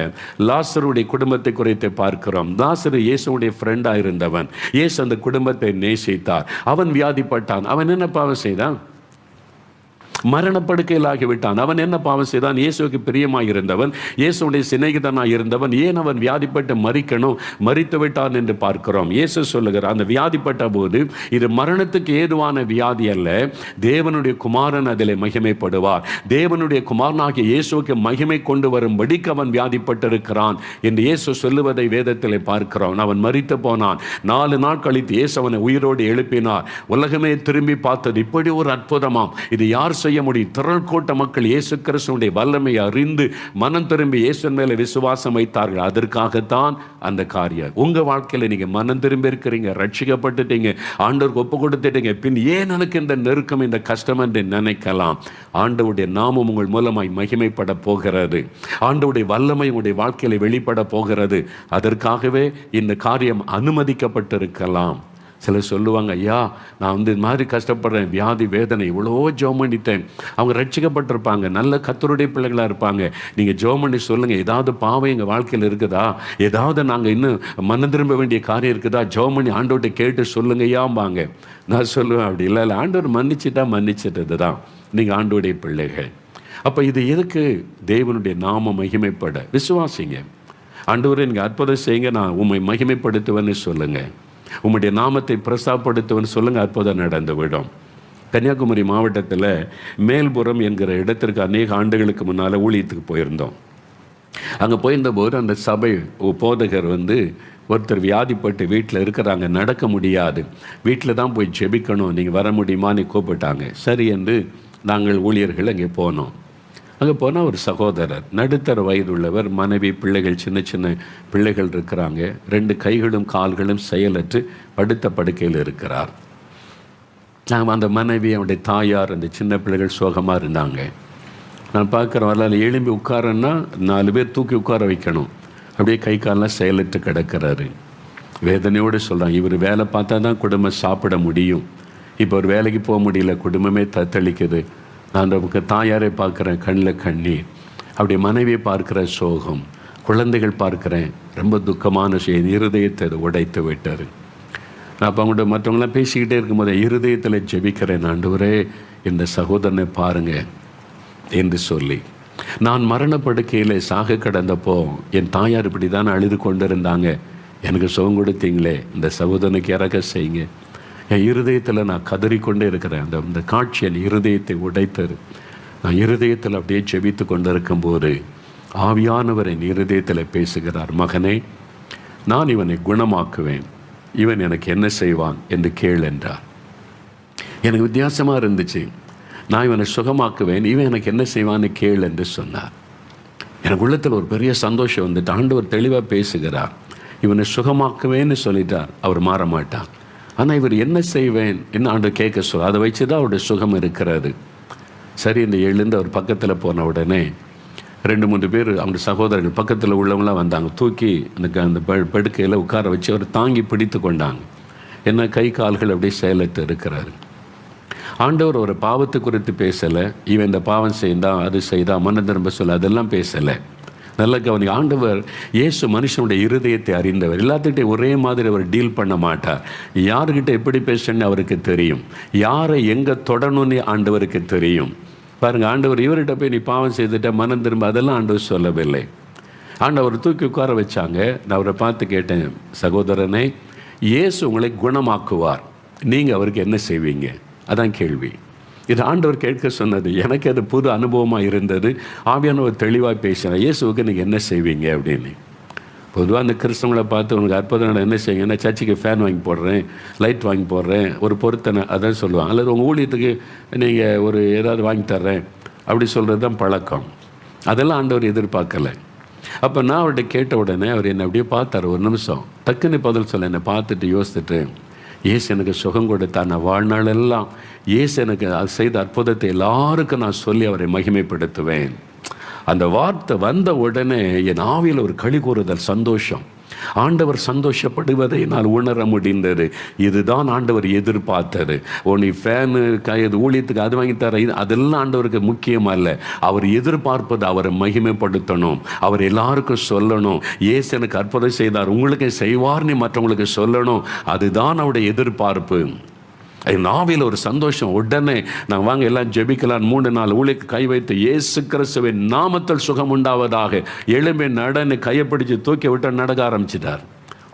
லாசருடைய குடும்பத்தை குறித்து பார்க்கிறோம். லாசரு இயேசுடைய ஃப்ரெண்டாக இருந்தவன். இயேசு அந்த குடும்பத்தை நேசித்தார். அவன் வியாதிப்பட்டான். அவன் என்ன பாவம் செய்தான்? மரணப்படுக்கையில் ஆகிவிட்டான். அவன் என்ன பாவம் செய்தான்? இயேசுக்கு பிரியமாக இருந்தவன், இயேசுடைய சிநேகிதனாக இருந்தவன். ஏன் அவன் வியாதிப்பட்டு மரிக்கணும்? மரித்து விட்டான் என்று பார்க்கிறோம். இயேசு சொல்லுகிறார், அந்த வியாதிப்பட்ட போது இது மரணத்துக்கு ஏதுவான வியாதி அல்ல, தேவனுடைய குமாரன் அதில் மகிமைப்படுவார், தேவனுடைய குமாரனாகிய இயேசுக்கு மகிமை கொண்டு வரும்படிக்கு அவன் வியாதிப்பட்டிருக்கிறான் என்று இயேசு சொல்லுவதை வேதத்தில் பார்க்கிறோம். அவன் மரித்து போனான். 4 நாள் கழித்து இயேசு அவனை உயிரோடு எழுப்பினார். உலகமே திரும்பி பார்த்தது, இப்படி ஒரு அற்புதமாம், இது யார் செய்ய முடியும்? திரள் கூட்ட மக்கள் இயேசு கிறிஸ்துவினுடைய வல்லமையை அறிந்து மனம் திரும்பி இயேசுவின் மேலே விசுவாசம் வைத்தார்கள். அதற்காகத்தான் அந்த காரியம். உங்க வாழ்க்கையில் நீங்க மனம் திரும்பி இருக்கிறீங்க, ரட்சிக்கப்பட்டுட்டீங்க, ஆண்டவருக்கு ஒப்பு கொடுத்துட்டீங்க, பின் ஏன் எனக்கு இந்த நெருக்கம், இந்த கஷ்டம் என்று நினைக்கலாம். ஆண்டவருடைய நாமம் உங்கள் மூலமாய் மகிமைப்பட போகிறது. ஆண்டவருடைய வல்லமை உங்களுடைய வாழ்க்கையில வெளிப்பட போகிறது. அதற்காகவே இந்த காரியம் அனுமதிக்கப்பட்டிருக்கலாம். சிலர் சொல்லுவாங்க, ஐயா நான் இந்த மாதிரி கஷ்டப்படுறேன், வியாதி வேதனை, இவ்வளோ ஜெபம் பண்ணிட்டேன். அவங்க ரட்சிக்கப்பட்டிருப்பாங்க, நல்ல கர்த்தருடைய பிள்ளைகளாக இருப்பாங்க. நீங்கள் ஜெபம் பண்ணி சொல்லுங்கள், ஏதாவது பாவம் எங்கள் வாழ்க்கையில் இருக்குதா, ஏதாவது நாங்கள் இன்னும் மனம் திரும்ப வேண்டிய காரியம் இருக்குதா, ஜெபம் பண்ணி ஆண்டவர்கிட்ட கேட்டு சொல்லுங்க ஐயாம்பாங்க. நான் சொல்லுவேன், அப்படி இல்லை, ஆண்டவர் மன்னிச்சிட்டது தான் நீங்கள் ஆண்டவருடைய பிள்ளைகள். அப்போ இது எதுக்கு? தேவனுடைய நாமம் மகிமைப்பட. விசுவாசிங்க, ஆண்டவரே நீங்கள் அற்புதம் செய்யுங்க, நான் உம்மை மகிமைப்படுத்துவேன்னு சொல்லுங்கள், உம்முடைய நாமத்தை பிரசாப்படுத்துவன்னு சொல்லுங்கள், அற்புதம் நடந்து விடும். கன்னியாகுமரி மாவட்டத்தில் மேல்புறம் என்கிற இடத்திற்கு அநேக ஆண்டுகளுக்கு முன்னால் ஊழியத்துக்கு போயிருந்தோம். அங்கே போயிருந்தபோது அந்த சபை போதகர் ஒருத்தர் வியாதிப்பட்டு வீட்டில் இருக்கிறாங்க, நடக்க முடியாது, வீட்டில் தான் போய் ஜெபிக்கணும், நீங்கள் வர முடியுமான்னு கூப்பிட்டாங்க. சரி என்று நாங்கள் ஊழியர்கள் அங்கே போனோம். அங்கே போனால் ஒரு சகோதரர், நடுத்தர வயதுள்ளவர், மனைவி, பிள்ளைகள், சின்ன சின்ன பிள்ளைகள் இருக்கிறாங்க. 2 கைகளும் கால்களும் செயலற்று படுத்த படுக்கையில் இருக்கிறார். அந்த மனைவி, அவனுடைய தாயார், அந்த சின்ன பிள்ளைகள் சோகமாக இருந்தாங்க. நான் பார்க்குற வரலாறு, எழும்பி உட்காரன்னா 4 பேர் தூக்கி உட்கார வைக்கணும். அப்படியே கை காலெலாம் செயலற்று கிடக்கிறாரு. வேதனையோடு சொல்கிறாங்க, இவர் வேலை பார்த்தா தான் குடும்பம் சாப்பிட முடியும், இப்போ ஒரு வேலைக்கு போக முடியல, குடும்பமே தத்தளிக்குது. நான் நமக்கு தாயாரை பார்க்குறேன், கண்ணில் கண்ணீர், அப்படி மனைவியை பார்க்குற சோகம், குழந்தைகள் பார்க்குறேன், ரொம்ப துக்கமான விஷயம், இருதயத்தை உடைத்து விட்டார். நான் அப்போ அவங்கள்ட்ட மற்றவங்களாம் பேசிக்கிட்டே இருக்கும்போது இருதயத்தில் ஜெபிக்கிறேன், ஆண்டவரே இந்த சகோதரனை பாருங்க என்று சொல்லி. நான் மரணப்படுக்கையில் சாக கடந்தப்போ என் தாயார் இப்படி தான் அழுது கொண்டு இருந்தாங்க, எனக்கு சுகம் கொடுத்தீங்களே, இந்த சகோதரனுக்கு இறக்க செய்யுங்க. என் இருதயத்தில் நான் கதறிக்கொண்டே இருக்கிறேன். அந்த காட்சி என் இருதயத்தை உடைத்தது. நான் இருதயத்தில் அப்படியே ஜெபித்து கொண்டு இருக்கும்போது ஆவியானவர் என் இருதயத்தில் பேசுகிறார், மகனே நான் இவனை குணமாக்குவேன், இவன் எனக்கு என்ன செய்வான் என்று கேள் என்றார். எனக்கு வித்தியாசமாக இருந்துச்சு. நான் இவனை சுகமாக்குவேன், இவன் எனக்கு என்ன செய்வான்னு கேள் என்று சொன்னார். எனக்கு உள்ளத்தில் ஒரு பெரிய சந்தோஷம் வந்துட்டு, ஆண்டவர் தெளிவாக பேசுகிறார். இவனை சுகமாக்குவேன்னு சொல்லிட்டார், அவர் மாற மாட்டார். ஆனால் இவர் என்ன செய்வேன் என்ன ஆண்டவர் கேட்க சொல்ல, அதை வச்சு தான் அவருடைய சுகம் இருக்கிறது. சரி, இந்த எழுந்து அவர் பக்கத்தில் போன உடனே 2-3 பேர் அவங்க சகோதரர்கள் பக்கத்தில் உள்ளவங்களாம் வந்தாங்க. தூக்கி அந்த படுக்கையில் உட்கார வச்சு அவர் தாங்கி பிடித்து கொண்டாங்க. என்ன கை கால்கள் அப்படியே செயலற்று இருக்கிறாரு. ஆண்டவர் ஒரு பாவத்தை குறித்து பேசலை, இவன் இந்த பாவம் செய்தான், அது செய்தான், மன திரும்ப சொல்ல, அதெல்லாம் பேசலை. நல்ல கவனி, ஆண்டவர் இயேசு மனுஷனுடைய இருதயத்தை அறிந்தவர். எல்லாத்துக்கிட்டே ஒரே மாதிரி அவர் டீல் பண்ண மாட்டார். யாருக்கிட்ட எப்படி பேசணுன்னு அவருக்கு தெரியும், யாரை எங்கே தொடணும்னு ஆண்டவருக்கு தெரியும். பாருங்கள், ஆண்டவர் இவர்கிட்ட போய் நீ பாவம் செய்துட்ட மனம் திரும்ப, அதெல்லாம் ஆண்டவர் சொல்லவில்லை. ஆண்டவர் தூக்கி உட்கார வச்சாங்க. நான் அவரை பார்த்து கேட்டேன், சகோதரனை, இயேசு உங்களை குணமாக்குவார், நீங்கள் அவருக்கு என்ன செய்வீங்க? அதான் கேள்வி. இது ஆண்டவர் கேட்க சொன்னது. எனக்கு அது புது அனுபவமாக இருந்தது. ஆவியானவர் தெளிவாக பேசினார், இயேசுவுக்கு நீங்கள் என்ன செய்வீங்க அப்படின்னு. பொதுவாக அந்த கிறிஸ்தவங்களை பார்த்து உனக்கு அற்புதம் என்ன செய்யுங்கன்னா, சர்ச்சுக்கு ஃபேன் வாங்கி போடுறேன், லைட் வாங்கி போடுறேன், ஒரு பொருத்தனை அதான் சொல்லுவாங்க. அல்லது உங்கள் ஊழியத்துக்கு நீங்கள் ஒரு ஏதாவது வாங்கி தர்றேன் அப்படி சொல்கிறது தான் பழக்கம். அதெல்லாம் ஆண்டவர் எதிர்பார்க்கலை. அப்போ நான் அவர்கிட்ட கேட்ட உடனே அவர் என்னை அப்படியே பார்த்தார். ஒரு நிமிஷம் டக்குன்னு பதில் சொல்ல, என்னை பார்த்துட்டு யோசித்துட்டு, இயேசு எனக்கு சுகம் கொடுத்தார். நான் வாழ்நாளெல்லாம் இயேசு எனக்கு செய்த அற்புதத்தை எல்லாருக்கும் நான் சொல்லி அவரை மகிமைப்படுத்துவேன். அந்த வார்த்தை வந்த உடனே என் ஆவியில் ஒரு களி கூறுதல், சந்தோஷம். ஆண்டவர் சந்தோஷப்படுவதை நான் உணர முடிந்தது. இதுதான் ஆண்டவர் எதிர்பார்த்தது. நீ ஃபேனு ஊழியத்துக்கு அது வாங்கி தர, அதெல்லாம் ஆண்டவருக்கு முக்கியம் அல்ல. அவர் எதிர்பார்ப்பது அவரை மகிமைப்படுத்தணும், அவர் எல்லாருக்கும் சொல்லணும். இயேசு எனக்கு அற்புதம் செய்தார், உங்களுக்கு செய்வார், நீ மற்றவங்களுக்கு சொல்லணும். அதுதான் அவருடைய எதிர்பார்ப்பு. என் ஆவியில் ஒரு சந்தோஷம். உடனே நான் வாங்க எல்லாம் ஜெபிக்கலாம். 3-4 ஊழியக்கு கை வைத்து இயேசு கிறிஸ்துவின் நாமத்தில் சுகம் உண்டாவதாக எழும்பி நடன்னு கையை பிடிச்சு தூக்கி விட்டு நடக்க ஆரம்பிச்சிட்டார்.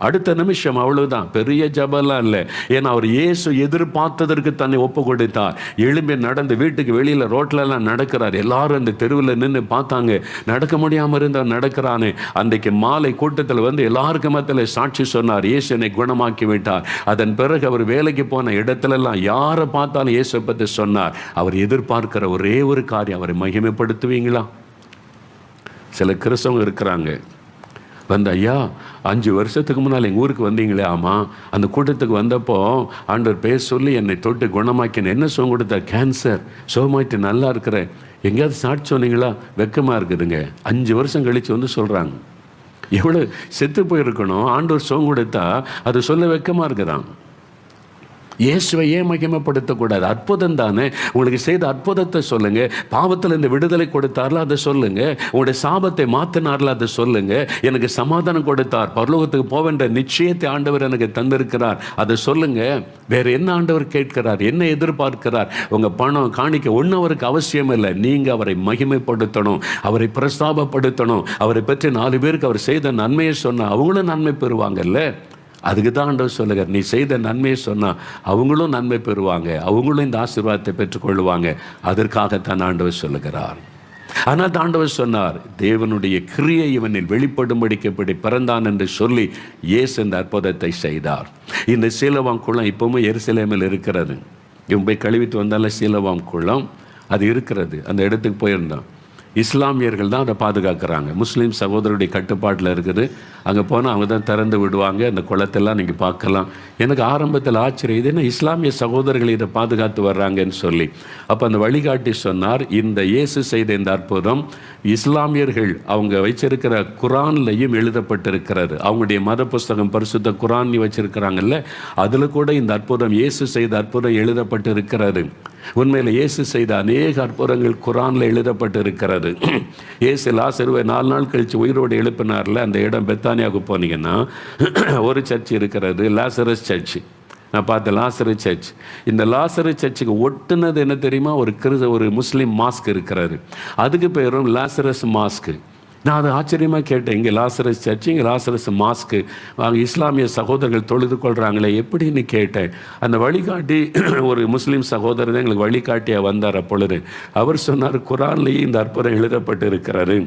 அடுத்த நிமிஷம் அவ்வளவுதான், பெரிய ஜபம்லாம் இல்லை. ஏன்னா அவர் இயேசு எதிர்பார்த்ததற்கு தன்னை ஒப்பு கொடுத்தார். எழும்பி நடந்து வீட்டுக்கு வெளியில் ரோட்லலாம் நடக்கிறார். எல்லாரும் அந்த தெருவில் நின்று பார்த்தாங்க, நடக்க முடியாமல் இருந்தால் நடக்கிறானே. அன்றைக்கு மாலை கூட்டத்தில் வந்து எல்லாருக்கும் மத்தியில் சாட்சி சொன்னார், இயேசு என்னை குணமாக்கி விட்டார். அதன் பிறகு அவர் வேலைக்கு போன இடத்துலலாம் யாரை பார்த்தாலும் இயேசு பற்றி சொன்னார். அவர் எதிர்பார்க்கிற ஒரே ஒரு காரியம், அவரை மகிமைப்படுத்துவீங்களா? சில கிறிஸ்தவங்க இருக்கிறாங்க, வந்து ஐயா 5 வருஷத்துக்கு முன்னால் எங்கள் ஊருக்கு வந்தீங்களே. ஆமாம், அந்த கூட்டத்துக்கு வந்தப்போ ஆண்டவர் பேர் சொல்லி என்னை தொட்டு குணமாக்கின. என்ன சுகம் கொடுத்தார்? கேன்சர். சுகமாயிட்டு நல்லா இருக்கிறேன். எங்கேயாவது சாட்சி சொன்னீங்களா? வெக்கமாக இருக்குதுங்க. 5 வருஷம் கழித்து வந்து சொல்கிறாங்க. எவ்வளோ செத்து போயிருக்கணும், ஆண்டவர் சுகம் கொடுத்தா அது சொல்ல வெக்கமாக இருக்கிறான். இயேசுவை ஏன் மகிமைப்படுத்தக்கூடாது? அற்புதம் தானே. உங்களுக்கு செய்த அற்புதத்தை சொல்லுங்க. பாவத்தில் இந்த விடுதலை கொடுத்தார்ல, அதை சொல்லுங்க. உங்களுடைய சாபத்தை மாற்றினார்ல, அதை சொல்லுங்க. எனக்கு சமாதானம் கொடுத்தார், பரலோகத்துக்கு போவென்ற நிச்சயத்தை ஆண்டவர் எனக்கு தந்திருக்கிறார், அதை சொல்லுங்க. வேற என்ன ஆண்டவர் கேட்கிறார்? என்ன எதிர்பார்க்கிறார்? உங்க பணம் காணிக்க ஒன்றும் அவருக்கு அவசியம் இல்லை. நீங்க அவரை மகிமைப்படுத்தணும், அவரை பிரஸ்தாபப்படுத்தணும். அவரை பற்றி 4 பேருக்கு அவர் செய்த நன்மையை சொன்னா அவங்களும் நன்மை பெறுவாங்கல்ல. அதுக்கு தான் ஆண்டவர் சொல்லுகிறார், நீ செய்த நன்மையை சொன்னால் அவங்களும் நன்மை பெறுவாங்க, அவங்களும் இந்த ஆசீர்வாதத்தை பெற்றுக்கொள்வாங்க. அதற்காகத்தான் ஆண்டவர் சொல்லுகிறார். ஆனால் ஆண்டவர் சொன்னார், தேவனுடைய கிரியை இவனில் வெளிப்படும்படிக்கப்படி பிறந்தான் என்று சொல்லி இயேசு இந்த அற்புதத்தை செய்தார். இந்த சீலோவாம் குளம் இப்பவும் எருசலேமில் இருக்கிறது. இவன் போய் கழுவிட்டு வந்தால சீலோவாம் குளம் அது இருக்கிறது. அந்த இடத்துக்கு போயிருந்தான். இஸ்லாமியர்கள் தான் அதை பாதுகாக்கிறாங்க. முஸ்லீம் சகோதரருடைய கட்டுப்பாட்டில் இருக்குது. அங்கே போனால் அவங்க தான் திறந்து விடுவாங்க. அந்த குளத்தெல்லாம் நீங்கள் பார்க்கலாம். எனக்கு ஆரம்பத்தில் ஆச்சரியம், இது என்ன இஸ்லாமிய சகோதரர்கள் இதை பாதுகாத்து வர்றாங்கன்னு சொல்லி. அப்போ அந்த வழிகாட்டி சொன்னார், இந்த இயேசு செய்த இந்த அற்புதம் இஸ்லாமியர்கள் அவங்க வச்சிருக்கிற குரான்லையும் எழுதப்பட்டிருக்கிறது. அவங்களுடைய மத புஸ்தகம் பரிசுத்த குரான் வச்சிருக்கிறாங்கல்ல, அதில் கூட இந்த அற்புதம், இயேசு செய்த அற்புதம் எழுதப்பட்டு இருக்கிறது. உண்மையில் இயேசு செய்த அநேக அற்புதங்கள் குரானில் எழுதப்பட்டு இருக்கிறது. இயேசு லாசருவை 4 நாள் கழித்து உயிரோடு எழுப்பினார்ல, அந்த இடம் பெத்தானியாவுக்கு போனீங்கன்னா ஒரு சர்ச் இருக்கிறது, லாசரஸ் சர்ச். நான் பார்த்தேன், லாசரஸ் சர்ச். இந்த லாசரஸ் சர்ச்சுக்கு ஒட்டுனது என்ன தெரியுமா? ஒரு முஸ்லீம் மாஸ்க் இருக்கிறது. அதுக்கு பேரும் லாசரஸ் மாஸ்க்கு. நான் அதை ஆச்சரியமாக கேட்டேன், இங்கே லாசரஸ் சர்ச்சு, இங்கே லாசரஸ் மாஸ்க்கு, அவங்க இஸ்லாமிய சகோதரர்கள் தொழுது கொள்கிறாங்களே எப்படின்னு கேட்டேன். அந்த வழிகாட்டி ஒரு முஸ்லீம் சகோதரர் தான் எங்களுக்கு வழிகாட்டியாக வந்தார். அப்பொழுது அவர் சொன்னார், குரான்லேயே இந்த அற்புதம் எழுதப்பட்டு இருக்கிறாரு.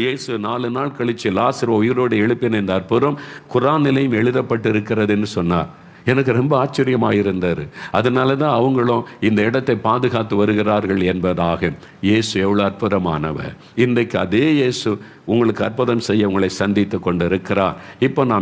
இயேசு 4 நாள் கழித்து லாசர் உயிரோடு எழுப்பின இந்த அற்புதம் குரானிலையும் எழுதப்பட்டு இருக்கிறதுன்னு சொன்னார். எனக்கு ரொம்ப ஆச்சரியமாக இருந்தார். அதனால தான் அவங்களும் இந்த இடத்தை பாதுகாத்து வருகிறார்கள் என்பதாக. இயேசு எவ்வளோ அற்புதமானவர். இன்றைக்கு அதே இயேசு உங்களுக்கு அற்புதம் செய்ய உங்களை சந்தித்து கொண்டு இருக்கிறார். இப்போ நாம்